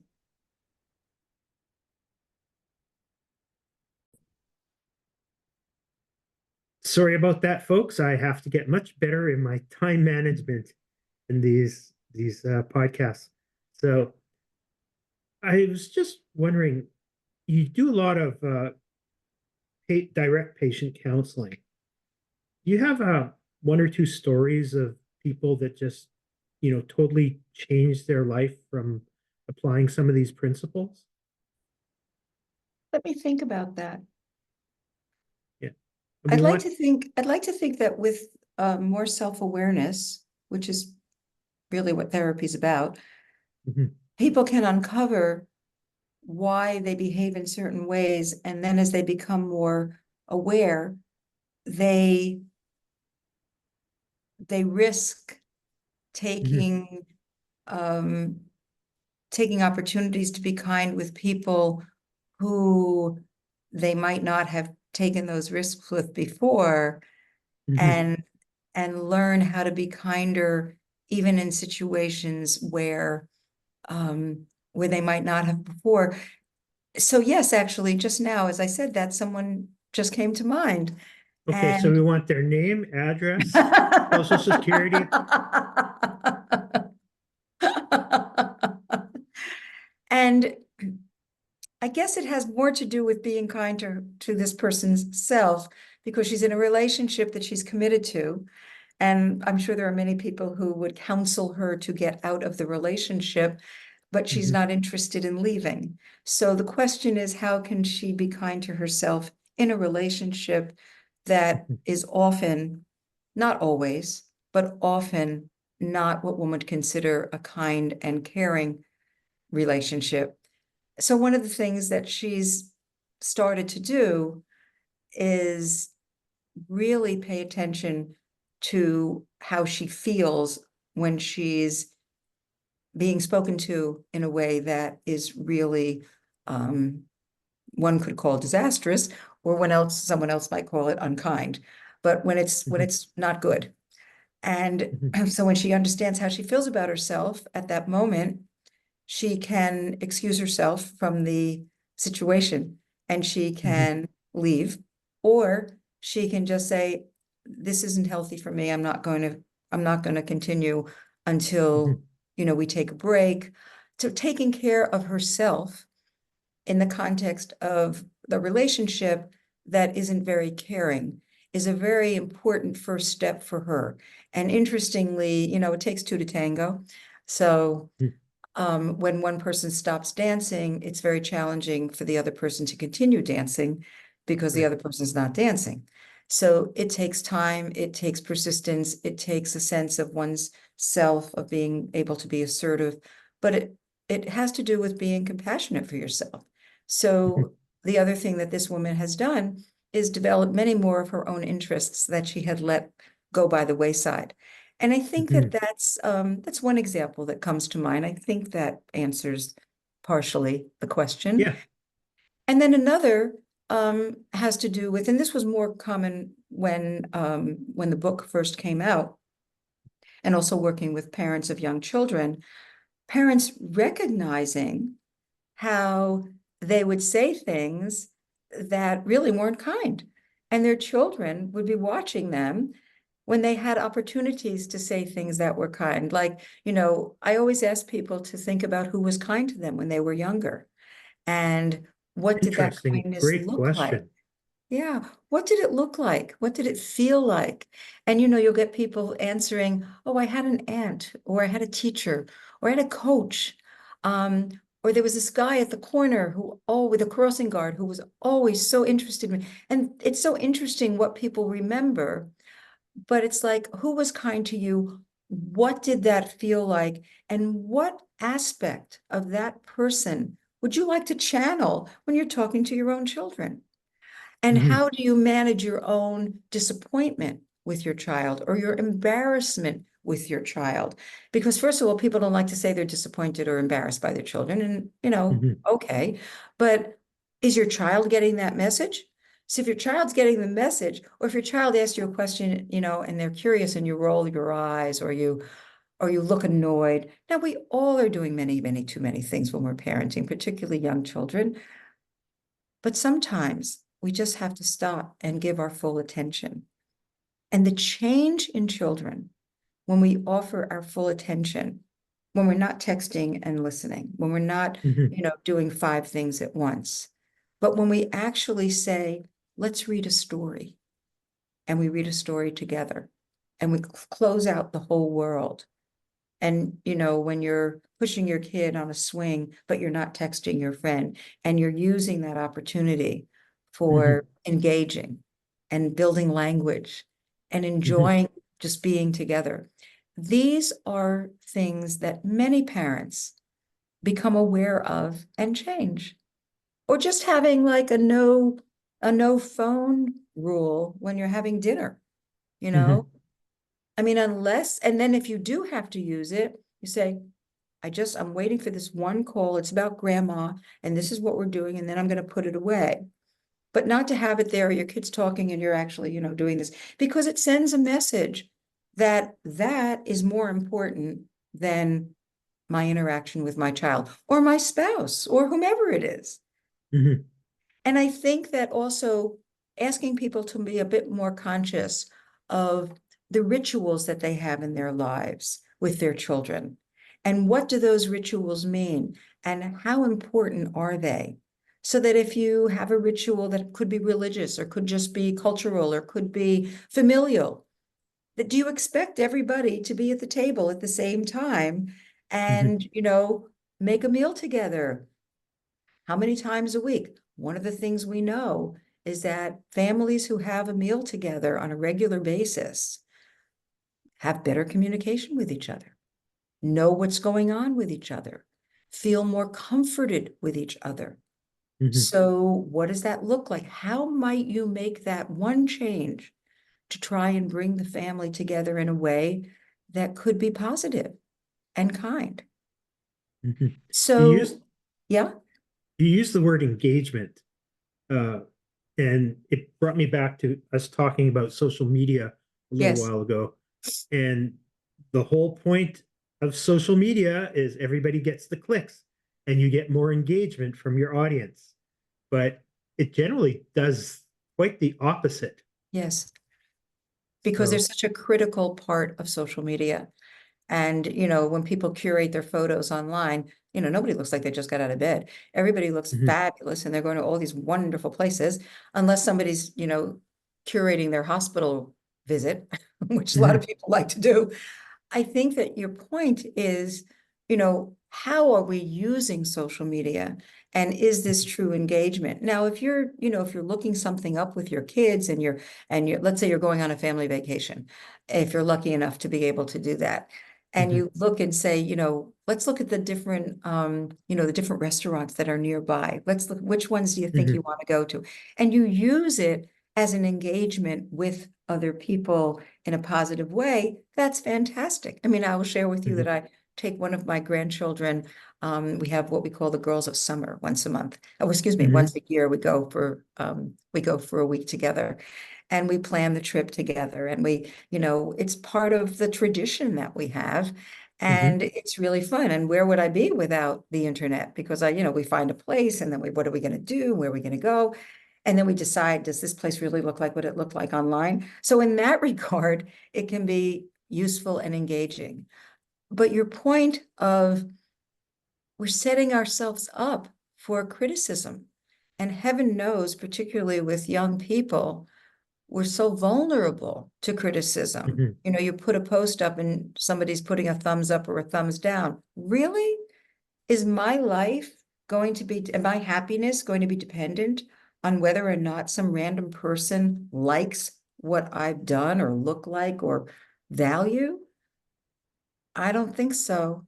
Sorry about that, folks. I have to get much better in my time management in these podcasts. So I was just wondering, you do a lot of direct patient counseling. Do you have one or two stories of people that just, totally changed their life from applying some of these principles? Let me think about that. Yeah. I'd like to think that with more self-awareness, which is really what therapy is about, people can uncover why they behave in certain ways. And then as they become more aware, they risk taking taking opportunities to be kind with people who they might not have taken those risks with before, and learn how to be kinder even in situations where they might not have before. So yes, actually, just now, as I said that, someone just came to mind. Okay, so we want their name, address, social security. And I guess it has more to do with being kind to this person's self, because she's in a relationship that she's committed to. And I'm sure there are many people who would counsel her to get out of the relationship, but she's not interested in leaving. So the question is, how can she be kind to herself in a relationship that is often, not always, but often not what one would consider a kind and caring relationship? So one of the things that she's started to do is really pay attention to how she feels when she's being spoken to in a way that is really one could call disastrous, or someone else might call it unkind. But when Mhm. it's not good. And Mhm. so when she understands how she feels about herself at that moment, she can excuse herself from the situation and she Mhm. can leave, or she can just say, this isn't healthy for me. I'm not going to continue until, Mhm. we take a break. So taking care of herself in the context of the relationship that isn't very caring is a very important first step for her. And interestingly, it takes two to tango. So Mhm. when one person stops dancing, it's very challenging for the other person to continue dancing because the Right. other person's not dancing. So it takes time, it takes persistence, it takes a sense of one's self, of being able to be assertive, but it has to do with being compassionate for yourself. Mhm. So the other thing that this woman has done is develop many more of her own interests that she had let go by the wayside. And I think that Mhm. that's one example that comes to mind. I think that answers partially the question. Yeah. And then another has to do with, and this was more common when the book first came out, and also working with parents of young children, parents recognizing how they would say things that really weren't kind. And their children would be watching them when they had opportunities to say things that were kind. Like, I always ask people to think about who was kind to them when they were younger. And what did that Interesting. kindness Great look like? question. Yeah. What did it look like? What did it feel like? And you'll get people answering, oh, I had an aunt, or I had a teacher, or I had a coach. Um, or there was this guy at the corner with a crossing guard who was always so interested in me. And it's so interesting what people remember, but it's like, who was kind to you? What did that feel like? And what aspect of that person would you like to channel when you're talking to your own children? And Mhm. how do you manage your own disappointment with your child or your embarrassment with your child? Because first of all, people don't like to say they're disappointed or embarrassed by their children. And, Mhm. okay, but is your child getting that message? So if your child's getting the message, or if your child asks you a question, and they're curious and you roll your eyes or you look annoyed. Now we all are doing many, many too many things when we're parenting, particularly young children. But sometimes we just have to stop and give our full attention. And the change in children, when we offer our full attention, when we're not texting and listening, when we're not, Mhm. doing five things at once, but when we actually say, let's read a story, and we read a story together, and we close out the whole world. And, when you're pushing your kid on a swing, but you're not texting your friend, and you're using that opportunity Mhm. for engaging and building language and Mhm. enjoying just being together. These are things that many parents become aware of and change. Or just having like a no phone rule when you're having dinner, you know? Mhm. I mean, and then if you do have to use it, you say, I'm waiting for this one call. It's about grandma, and this is what we're doing, and then I'm going to put it away. But not to have it there, your kid's talking and you're actually, doing this, because it sends a message that that is more important than my interaction with my child or my spouse or whomever it is. Mhm. And I think that also asking people to be a bit more conscious of the rituals that they have in their lives with their children. And what do those rituals mean? And how important are they? So that if you have a ritual that could be religious or could just be cultural or could be familial, that do you expect everybody to be at the table at the same time Mhm. and, make a meal together? How many times a week? One of the things we know is that families who have a meal together on a regular basis have better communication with each other, know what's going on with each other, feel more comforted with each other. Mhm. So, what does that look like? How might you make that one change to try and bring the family together in a way that could be positive and kind? Mhm. You So, used yeah. you used the word engagement. Uh, and it brought me back to us talking about social media a little Yes, while ago. And the whole point of social media is everybody gets the clicks and you get more engagement from your audience. But it generally does quite the opposite. yes, because they're So, such a critical part of social media. And, when people curate their photos online, nobody looks like they just got out of bed. Everybody looks mhm, fabulous and they're going to all these wonderful places, unless somebody's, curating their hospital visit, which a lot of mhm, people like to do. I think that your point is, how are we using social media? And is this mhm, true engagement? Now, if you're looking something up with your kids let's say you're going on a family vacation, if you're lucky enough to be able to do that, and mhm, you look and say, let's look at the different, the different restaurants that are nearby. Let's look, which ones do you think you mhm, want to go to? And you use it as an engagement with other people in a positive way, that's fantastic. I mean, I will share with you that mhm, I take one of my grandchildren. We have what we call the Girls of Summer once a month. Oh, excuse me, mhm, once a year we go for a week together and we plan the trip together. And it's part of the tradition that we have. mhm, And it's really fun. And where would I be without the internet? Because we find a place and then what are we going to do? Where are we going to go? And then we decide, does this place really look like what it looked like online? So in that regard, it can be useful and engaging. But your point of we're setting ourselves up for criticism. And heaven knows, particularly with young people, we're so vulnerable to criticism. mhm, You put a post up and somebody's putting a thumbs up or a thumbs down. Really? Is my life and my happiness going to be dependent on whether or not some random person likes what I've done or look like or value? I don't think so.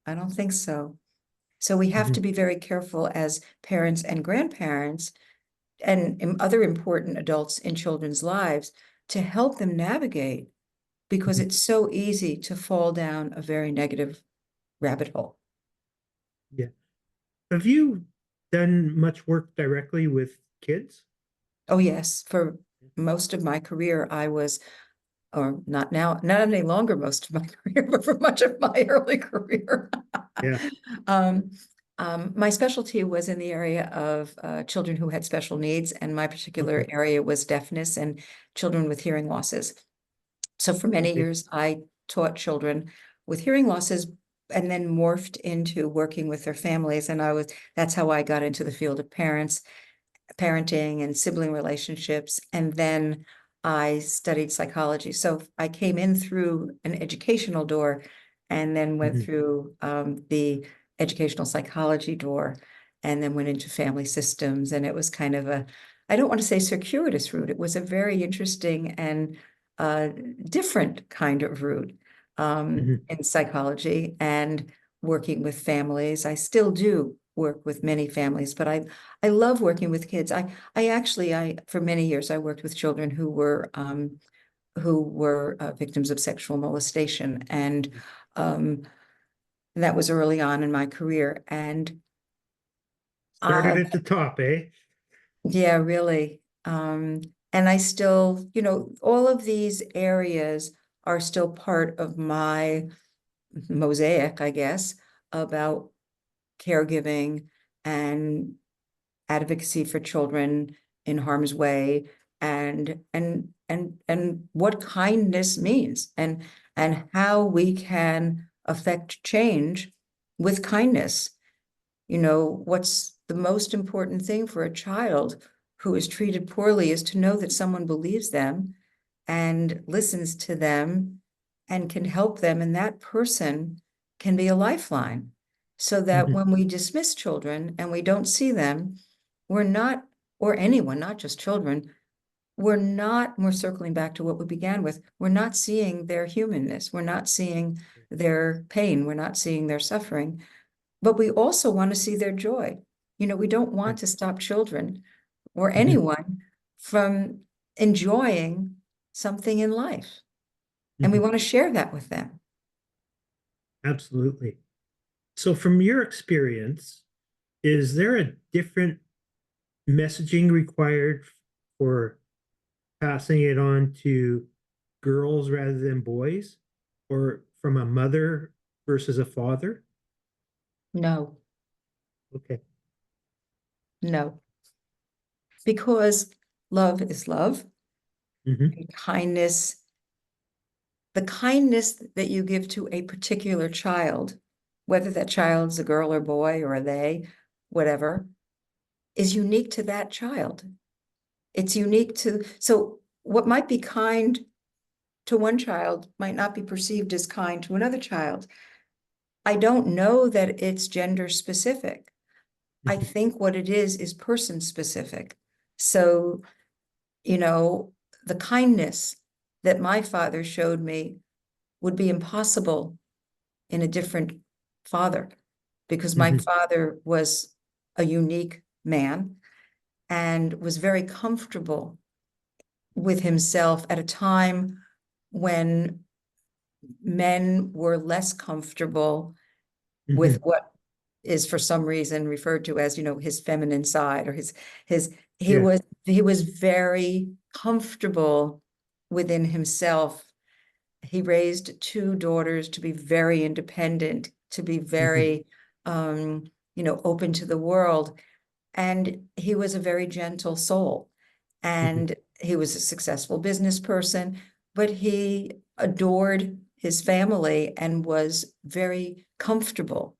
I don't think so. So we have to mhm, be very careful as parents and grandparents and other important adults in children's lives to help them navigate because mhm. it's so easy to fall down a very negative rabbit hole. Yeah. Have you done much work directly with kids? Oh, yes. For most of my career, or not now, not any longer most of my career, but for much of my early career. Yeah. um, my specialty was in the area of children who had special needs, and my particular Okay. area was deafness and children with hearing losses. So for many Okay. years, I taught children with hearing losses and then morphed into working with their families. And that's how I got into the field of parenting and sibling relationships. And then I studied psychology. So I came in through an educational door and then went Mhm, through the educational psychology door and then went into family systems. And it was kind of I don't want to say circuitous route. It was a very interesting and uh, different kind of route mhm, in psychology and working with families. I still do work with many families, but I love working with kids. I for many years I worked with children who were victims of sexual molestation, and mhm. um, that was early on in my career. And Started at the top, eh? yeah, really. And I still, all of these areas are still part of my mosaic, I guess, about caregiving and advocacy for children in harm's way and what kindness means and how we can affect change with kindness. What's the most important thing for a child who is treated poorly is to know that someone believes them and listens to them and can help them, and that person can be a lifeline. So that Mhm, when we dismiss children and we don't see them, we're not, or anyone, not just children, we're circling back to what we began with. We're not seeing their humanness. We're not seeing their pain. We're not seeing their suffering, but we also want to see their joy. We don't want right. to stop children or Mhm, anyone from enjoying something in life. And we mhm. want to share that with them. Absolutely. So, from your experience, is there a different messaging required for passing it on to girls rather than boys, or from a mother versus a father? No, Okay. no, because love is love, Hmm. and kindness, the kindness that you give to a particular child, whether that child's a girl or boy or a they, whatever, is unique to that child. It's unique to, so what might be kind to one child might not be perceived as kind to another child. I don't know that it's gender specific. I Hmm. think what it is person specific. So, you know, the kindness that my father showed me would be impossible in a different father, because my Hmm. father was a unique man and was very comfortable with himself at a time when men were less comfortable with Hmm. what is for some reason referred to as, his feminine side, or his Yeah. he was very comfortable within himself. He raised two daughters to be very independent, to be Hmm. very open to the world. And he was a very gentle soul. Hmm. And he was a successful business person, but he adored his family and was very comfortable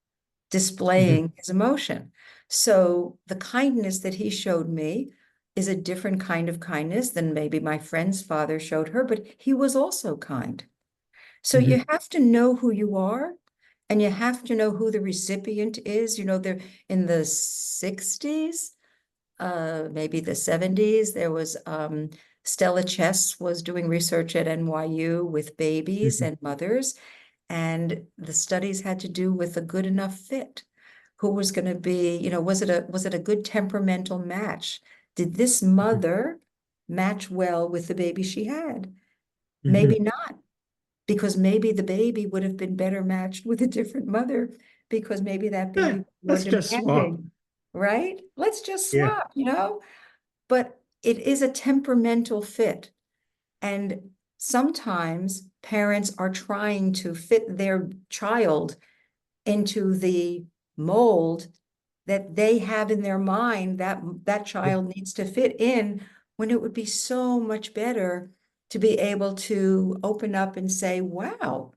Hmm. displaying his emotion. So the kindness that he showed me is a different kind of kindness than maybe my friend's father showed her, but he was also kind. So Hmm. you have to know who you are, and you have to know who the recipient is. They're in the 60s, maybe the 70s. There was Stella Chess was doing research at NYU with babies Hmm. and mothers, and the studies had to do with a good enough fit. Who was going to be, was it a good temperamental match? Did this mother match well with the baby she had? Maybe Hmm. not, because maybe the baby would have been better matched with a different mother, because maybe that baby was more Let's just swap. demanding, right? Let's just Yeah. swap. But it is a temperamental fit. And sometimes parents are trying to fit their child into the mold that they have in their mind that that Yeah. child needs to fit in, when it would be so much better to be able to open up and say, wow,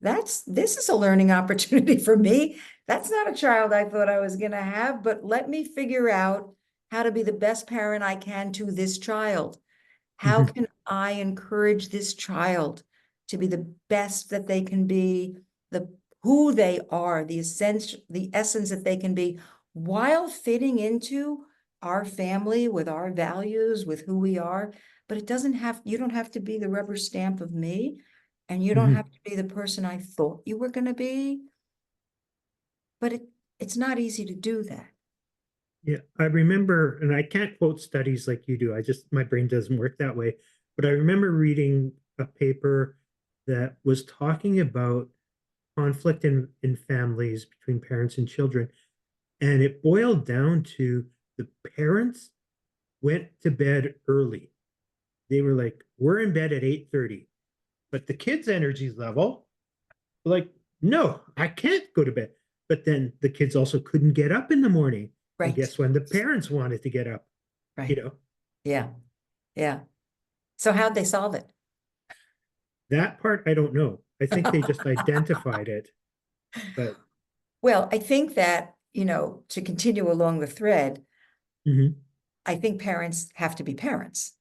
this is a learning opportunity for me. That's not a child I thought I was going to have, but let me figure out how to be the best parent I can to this child. How Hmm. can I encourage this child to be the best that they can be, the who they are, the essence that they can be, while fitting into our family with our values, with who we are. But you don't have to be the rubber stamp of me, and you don't Hmm. have to be the person I thought you were going to be. But it's not easy to do that. Yeah, I remember, and I can't quote studies like you do. My brain doesn't work that way. But I remember reading a paper that was talking about conflict in families between parents and children. And it boiled down to the parents went to bed early. They were like, we're in bed at 8:30. But the kids' energy level, like, no, I can't go to bed. But then the kids also couldn't get up in the morning. And Right, guess when the parents wanted to get up, you right. know, Yeah, yeah. So how'd they solve it? that part I don't know. I think they just identified it, but Well, I think that, to continue along the thread, mhm, I think parents have to be parents.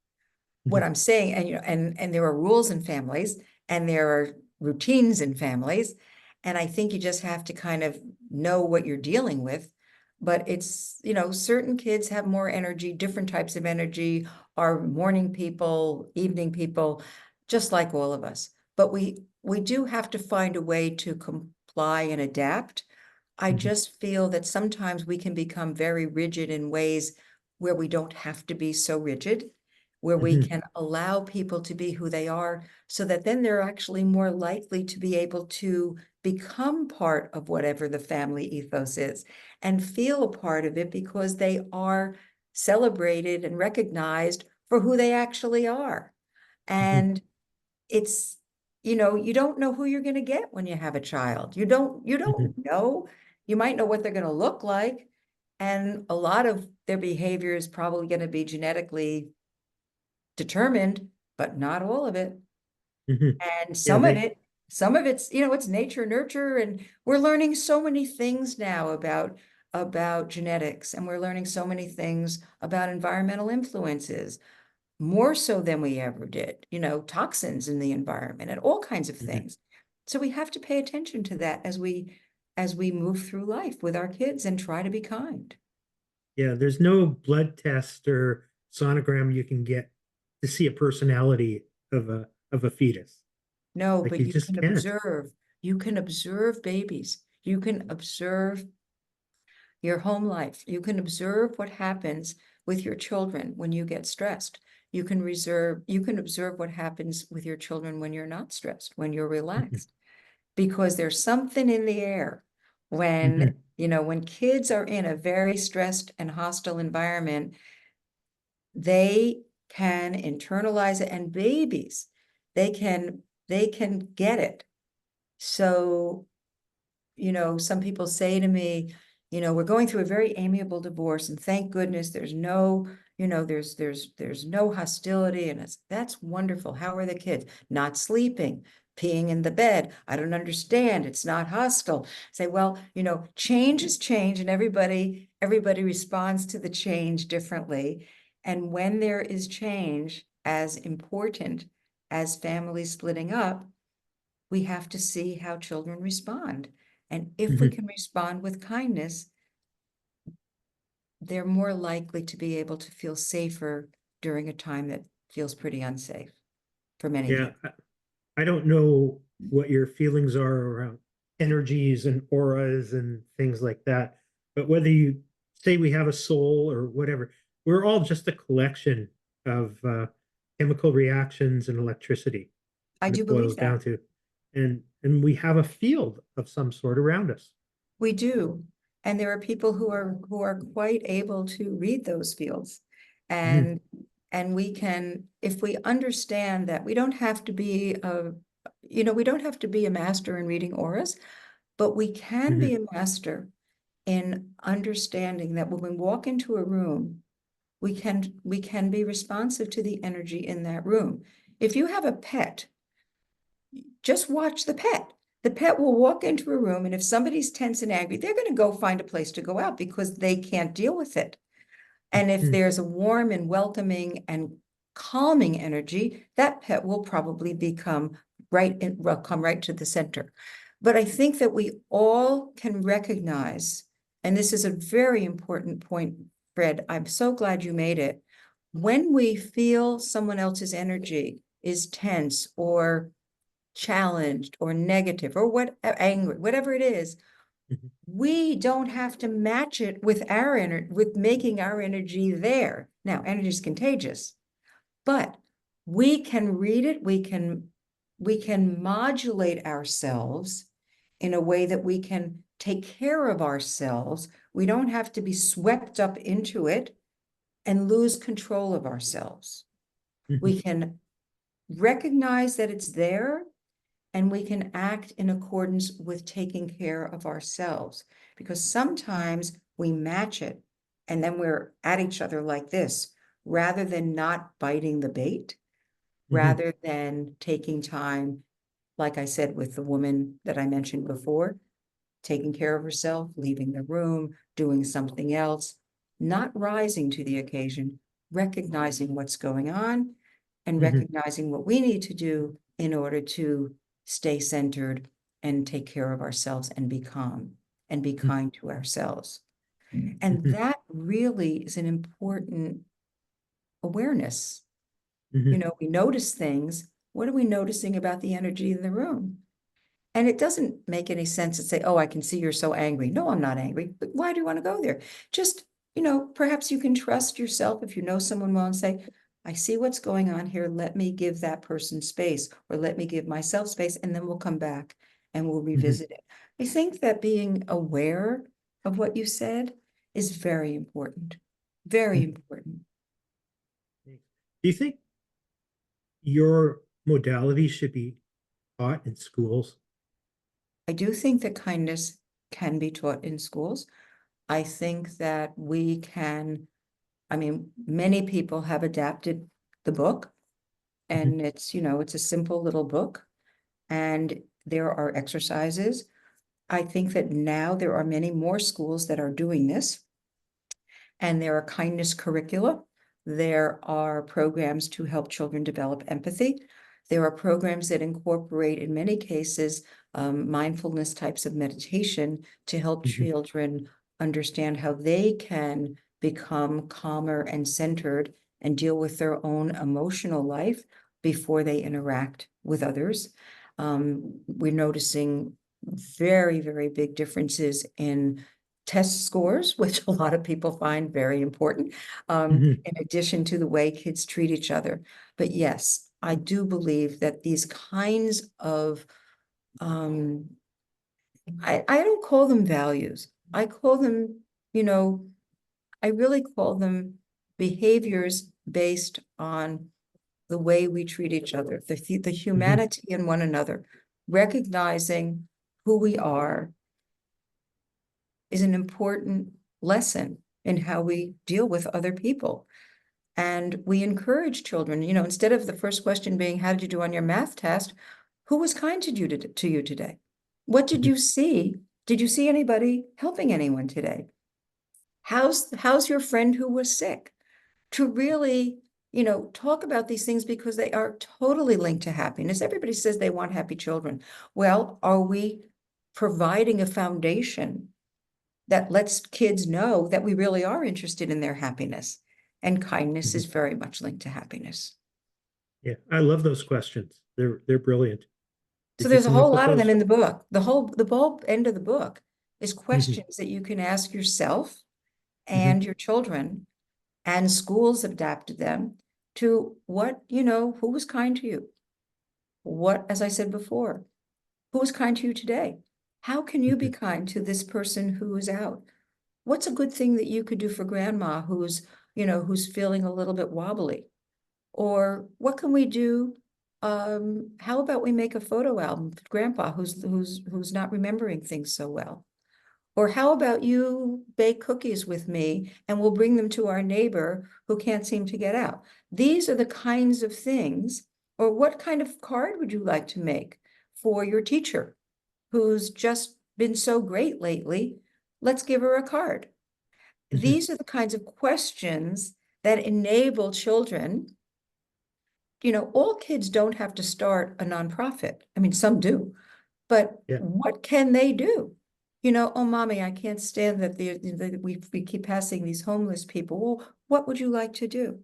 What mhm, I'm saying, and there are rules in families, and there are routines in families, and I think you just have to kind of know what you're dealing with. But it's, certain kids have more energy, different types of energy, are morning people, evening people, just like all of us. But we do have to find a way to comply and adapt. I mhm, just feel that sometimes we can become very rigid in ways where we don't have to be so rigid, where we mhm, can allow people to be who they are, so that then they're actually more likely to be able to become part of whatever the family ethos is and feel a part of it, because they are celebrated and recognized for who they actually are. Mhm. And it's, you don't know who you're going to get when you have a child. You don't Mhm. know. You might know what they're going to look like. And a lot of their behavior is probably going to be genetically determined, but not all of it. Mhm. And Yeah, some of it's, it's nature, nurture, and we're learning so many things now about genetics, and we're learning so many things about environmental influences, more so than we ever did, toxins in the environment and all kinds of mhm. things. So we have to pay attention to that as we move through life with our kids and try to be kind. Yeah, there's no blood test or sonogram you can get to see a personality of a fetus. No, Like but you just can't. you can observe babies. You can observe your home life. You can observe what happens with your children when you get stressed. You can observe what happens with your children when you're not stressed, when you're Mhm. relaxed, because there's something in the air when, Mhm. when kids are in a very stressed and hostile environment, they can internalize it, and babies, they can get it. So, some people say to me, we're going through a very amiable divorce, and thank goodness there's no, there's no hostility, and that's wonderful. How are the kids? Not sleeping, peeing in the bed. I don't understand. It's not hostile. Say, well, change is change, and everybody responds to the change differently. And when there is change as important as families splitting up, we have to see how children respond. And if we Mhm. can respond with kindness, they're more likely to be able to feel safer during a time that feels pretty unsafe for many Yeah, kids. I don't know what your feelings are around energies and auras and things like that, but whether you say we have a soul or whatever, we're all just a collection of chemical reactions and electricity, I what do it believe boils that. down to. And we have a field of some sort around us. We do. And there are people who are quite able to read those fields. Mhm. And we can, if we understand that we don't have to be we don't have to be a master in reading auras, but we can be Mhm. a master in understanding that when we walk into a room, we can be responsive to the energy in that room. If you have a pet, just watch the pet. The pet will walk into a room, and if somebody's tense and angry, they're going to go find a place to go out because they can't deal with it. And if Mhm. there's a warm and welcoming and calming energy, that pet will probably come right to the center. But I think that we all can recognize, and this is a very important point, Fred, I'm so glad you made it. When we feel someone else's energy is tense or challenged or negative or angry, whatever it is, Mhm. we don't have to match it with our energy, with making our energy there. Now, energy is contagious, but we can read it. We can modulate ourselves in a way that we can take care of ourselves. We don't have to be swept up into it and lose control of ourselves. Mhm. We can recognize that it's there, and we can act in accordance with taking care of ourselves, because sometimes we match it and then we're at each other like this, rather than not biting the bait, Mhm. rather than taking time, like I said with the woman that I mentioned before, taking care of herself, leaving the room, doing something else, not rising to the occasion, recognizing what's going on and Mhm. recognizing what we need to do in order to stay centered and take care of ourselves and be calm and be Mhm. kind to ourselves. And Mhm. that really is an important awareness. Mhm. We notice things. What are we noticing about the energy in the room? And it doesn't make any sense to say, oh, I can see you're so angry. No, I'm not angry. But why do you want to go there? Just, perhaps you can trust yourself if you know someone well and say, I see what's going on here. Let me give that person space, or let me give myself space, and then we'll come back and we'll Mhm. revisit it. I think that being aware of what you said is very important. Very Mhm. important. Do you think your modality should be taught in schools? I do think that kindness can be taught in schools. I think that we can, I mean, many people have adapted the book, Mhm. and it's a simple little book, and there are exercises. I think that now there are many more schools that are doing this, and there are kindness curricula. There are programs to help children develop empathy. There are programs that incorporate, in many cases, mindfulness types of meditation to help Mhm. children understand how they can become calmer and centered and deal with their own emotional life before they interact with others. We're noticing very, very big differences in test scores, which a lot of people find very important, Mhm. in addition to the way kids treat each other. But yes, I do believe that these kinds of, um, I don't call them values. I call them, you know, I really call them behaviors based on the way we treat each other, the Mhm. humanity in one another, recognizing who we are is an important lesson in how we deal with other people. And we encourage children, instead of the first question being, how did you do on your math test? Who was kind to you today? What did Mhm. you see? Did you see anybody helping anyone today? How's your friend who was sick? To really, talk about these things because they are totally linked to happiness. Everybody says they want happy children. Well, are we providing a foundation that lets kids know that we really are interested in their happiness? And kindness Mhm. is very much linked to happiness. Yeah, I love those questions. They're brilliant. So Did you there's a come up whole with lot of them those? in the book. The whole end of the book is Mhm. questions that you can ask yourself Mhm. and your children, and schools adapted them to who was kind to you? What, as I said before, who was kind to you today? How can you be Mhm. kind to this person who is out? What's a good thing that you could do for grandma who's feeling a little bit wobbly? Or what can we do? How about we make a photo album for grandpa who's not remembering things so well? Or how about you bake cookies with me and we'll bring them to our neighbor who can't seem to get out? These are the kinds of things. Or what kind of card would you like to make for your teacher who's just been so great lately? Let's give her a card. Mhm. These are the kinds of questions that enable children. All kids don't have to start a nonprofit. I mean, some do, but Yeah. what can they do? Oh, mommy, I can't stand that we keep passing these homeless people. Well, what would you like to do?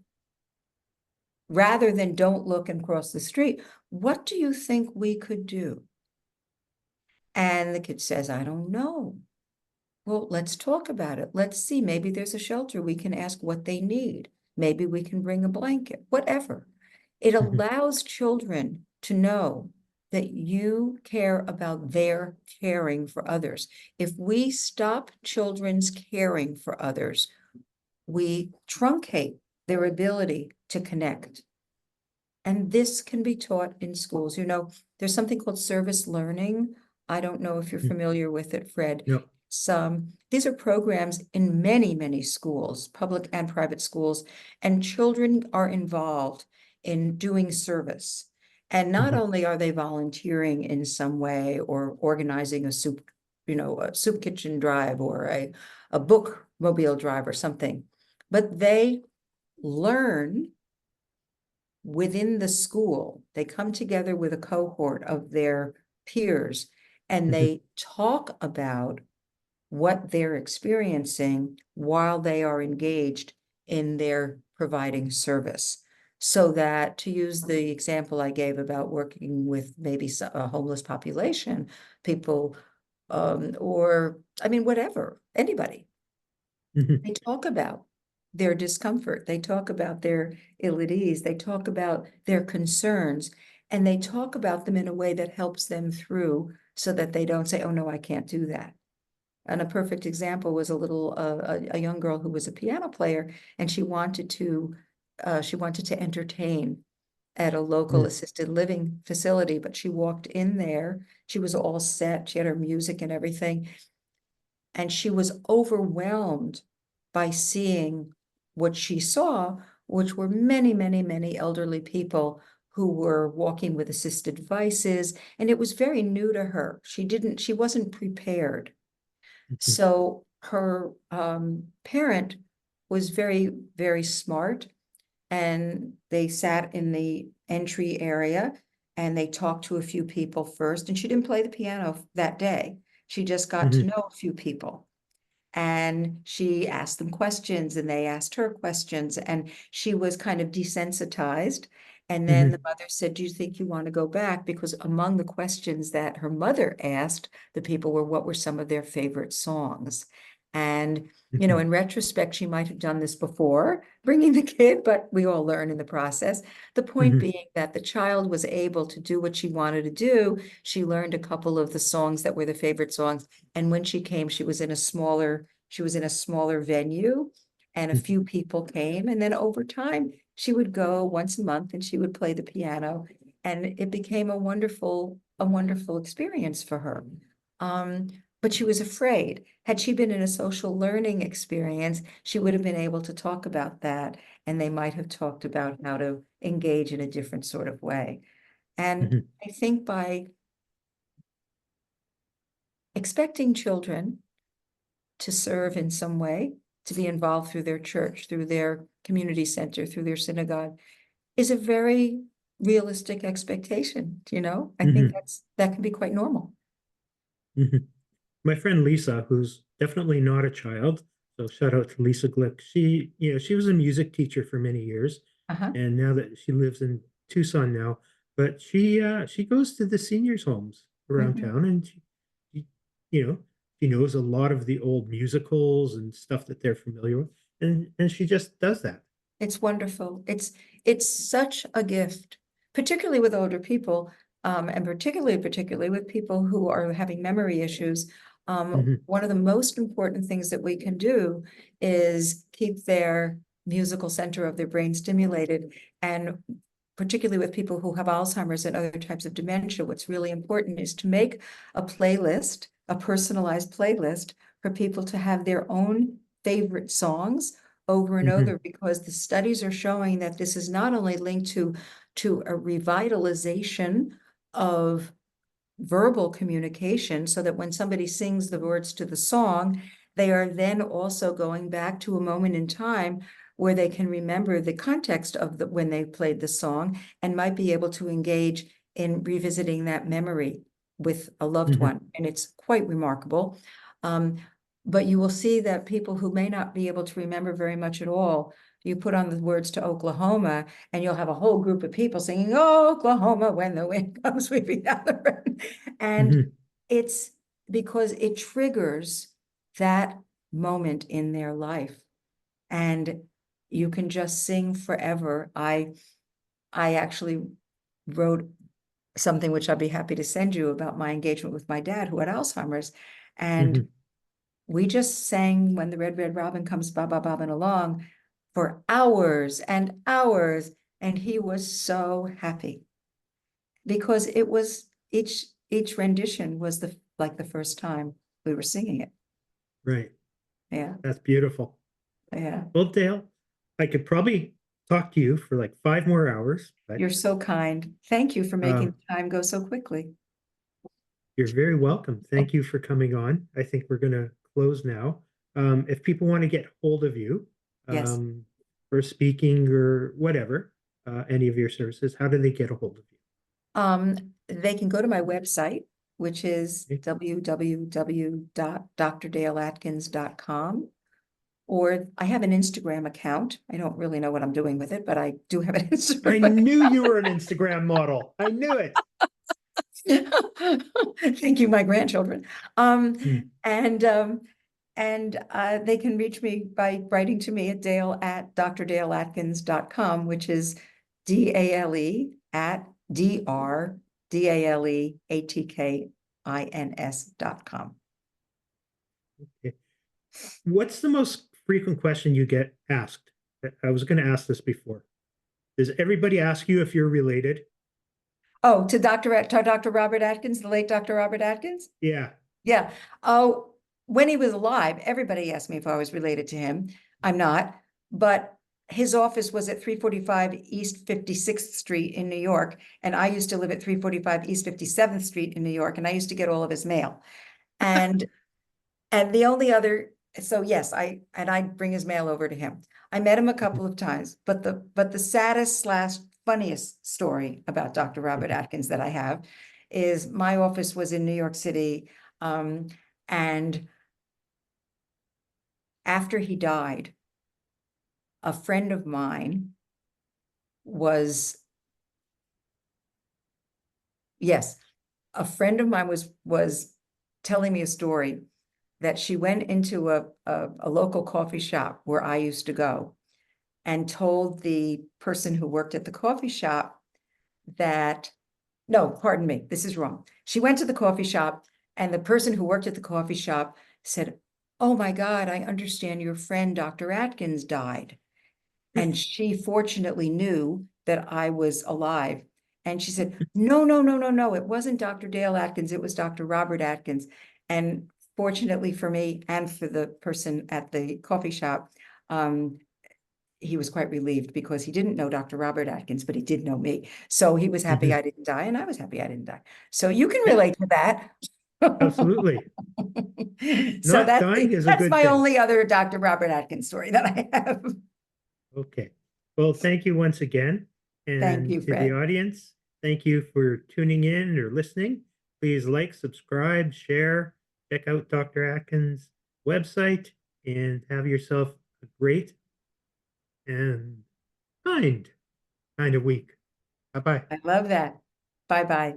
Rather than don't look and cross the street, what do you think we could do? And the kid says, I don't know. Well, let's talk about it. Let's see. Maybe there's a shelter. We can ask what they need. Maybe we can bring a blanket, whatever. It Mhm. allows children to know that you care about their caring for others. If we stop children's caring for others, we truncate their ability to connect. And this can be taught in schools. There's something called service learning. I don't know if you're Mhm. familiar with it, Fred. No. These are programs in many, many schools, public and private schools, and children are involved in doing service. And not Mhm. only are they volunteering in some way or organizing a soup kitchen drive or a book mobile drive or something, but they learn within the school. They come together with a cohort of their peers and Mhm. they talk about what they're experiencing while they are engaged in their providing service. So that, to use the example I gave about working with maybe a homeless population, people, or I mean, whatever, anybody, Mhm. they talk about their discomfort. They talk about their ill at ease. They talk about their concerns, and they talk about them in a way that helps them through so that they don't say, oh, no, I can't do that. And a perfect example was a young girl who was a piano player, and she wanted to entertain at a local Mm, assisted living facility, but she walked in there. She was all set. She had her music and everything. And she was overwhelmed by seeing what she saw, which were many, many, many elderly people who were walking with assisted devices. And it was very new to her. She wasn't prepared. mhm, So her parent was very, very smart, and they sat in the entry area and they talked to a few people first. And she didn't play the piano that day. She just got to mhm, know a few people. And she asked them questions and they asked her questions, and she was kind of desensitized. And then the mhm, mother said, "Do you think you want to go back?" Because among the questions that her mother asked the people were, what were some of their favorite songs? And, mhm, in retrospect, she might have done this before bringing the kid, but we all learn in the process. The point mhm, being that the child was able to do what she wanted to do. She learned a couple of the songs that were the favorite songs. And when she came, she was in a smaller venue, and a mhm, few people came. And then over time, she would go once a month and she would play the piano. And it became a wonderful experience for her. Um, but she was afraid. Had she been in a social learning experience, she would have been able to talk about that, and they might have talked about how to engage in a different sort of way. And mhm, I think by expecting children to serve in some way, to be involved through their church, through their community center, through their synagogue, is a very realistic expectation, I think mhm, that can be quite normal. mhm. My friend Lisa, who's definitely not a child, so shout out to Lisa Glick. She was a music teacher for many years, Uh-huh. and now that she lives in Tucson now, but she goes to the seniors' homes around Mhm. town, and she you know she knows a lot of the old musicals and stuff that they're familiar with, and she just does that. It's wonderful. It's such a gift, particularly with older people, and particularly with people who are having memory issues. Hmm. One of the most important things that we can do is keep their musical center of their brain stimulated. And particularly with people who have Alzheimer's and other types of dementia, what's really important is to make a playlist, a personalized playlist for people to have their own favorite songs over and Hmm. over, because the studies are showing that this is not only linked to a revitalization of verbal communication, so that when somebody sings the words to the song, they are then also going back to a moment in time where they can remember the context of when they played the song, and might be able to engage in revisiting that memory with a loved Hmm. one. And it's quite remarkable. Um, but you will see that people who may not be able to remember very much at all, you put on the words to Oklahoma, and you'll have a whole group of people singing, "Oh, Oklahoma, when the wind comes sweeping down the road." And Hmm. it's because it triggers that moment in their life. And you can just sing forever. I actually wrote something which I'd be happy to send you about my engagement with my dad, who had Alzheimer's. And Hmm. we just sang "When the Red, Red Robin Comes Bobbing Along" for hours and hours. And he was so happy, because it was each rendition was the first time we were singing it. Right. Yeah, That's beautiful. yeah. Well, Dale, I could probably talk to you for like 5 more hours, but You're so kind. Thank you for making um, the time go so quickly. you're very welcome. Thank you for coming on. I think we're going to close now. If people want to get hold of you Yes. um, for speaking or whatever, any of your services, how do they get a hold of They can go to my website, which is you? www.drdaleatkins.com. Or I have an Instagram account. I don't really know what I'm doing with it, but I do have an I Instagram knew you were an Instagram model. I knew it. account. Thank you, my grandchildren. Um, Hmm. and they can reach me by writing to me at dale@drdaleatkins.com, which is DALE@DRDALEATKINS.com. Okay. What's the most frequent question you get asked? I was going to ask this before. Does everybody ask you if you're related? Oh, to Dr. Robert Atkins, the late Dr. Robert Atkins? Yeah. Yeah. Oh, when he was alive, everybody asked me if I was related to him. I'm not, but his office was at 345 East 56th Street in New York, and I used to live at 345 East 57th Street in New York, and I used to get all of his mail. And the only other, so yes, I'd bring his mail over to him. I met him a couple of times, but the saddest slash funniest story about Dr. Robert Atkins that I have is my office was in New York City. And after he died, a friend of mine was, yes, a friend of mine was telling me a story that she went into a local coffee shop where I used to go and told the person who worked at the coffee shop that, no, pardon me, this is wrong. She went to the coffee shop and the person who worked at the coffee shop said, "Oh my God, I understand your friend, Dr. Atkins, died." And she fortunately knew that I was alive. And she said, "No, no, no, no, no, it wasn't Dr. Dale Atkins, it was Dr. Robert Atkins." And fortunately for me and for the person at the coffee shop, he was quite relieved because he didn't know Dr. Robert Atkins, but he did know me. So he was happy I didn't die, and I was happy I didn't die. So you can Yeah, relate to that. absolutely. So Not dying is a that's good my thing. only other Dr. Robert Atkins story that I have. Okay. Well, thank you once again. Thank And you, to the Fred. audience, thank you for tuning in or listening. Please like, subscribe, share, check out Dr. Atkins' website, and have yourself a great and kind of week. Bye bye. I love that. Bye-bye.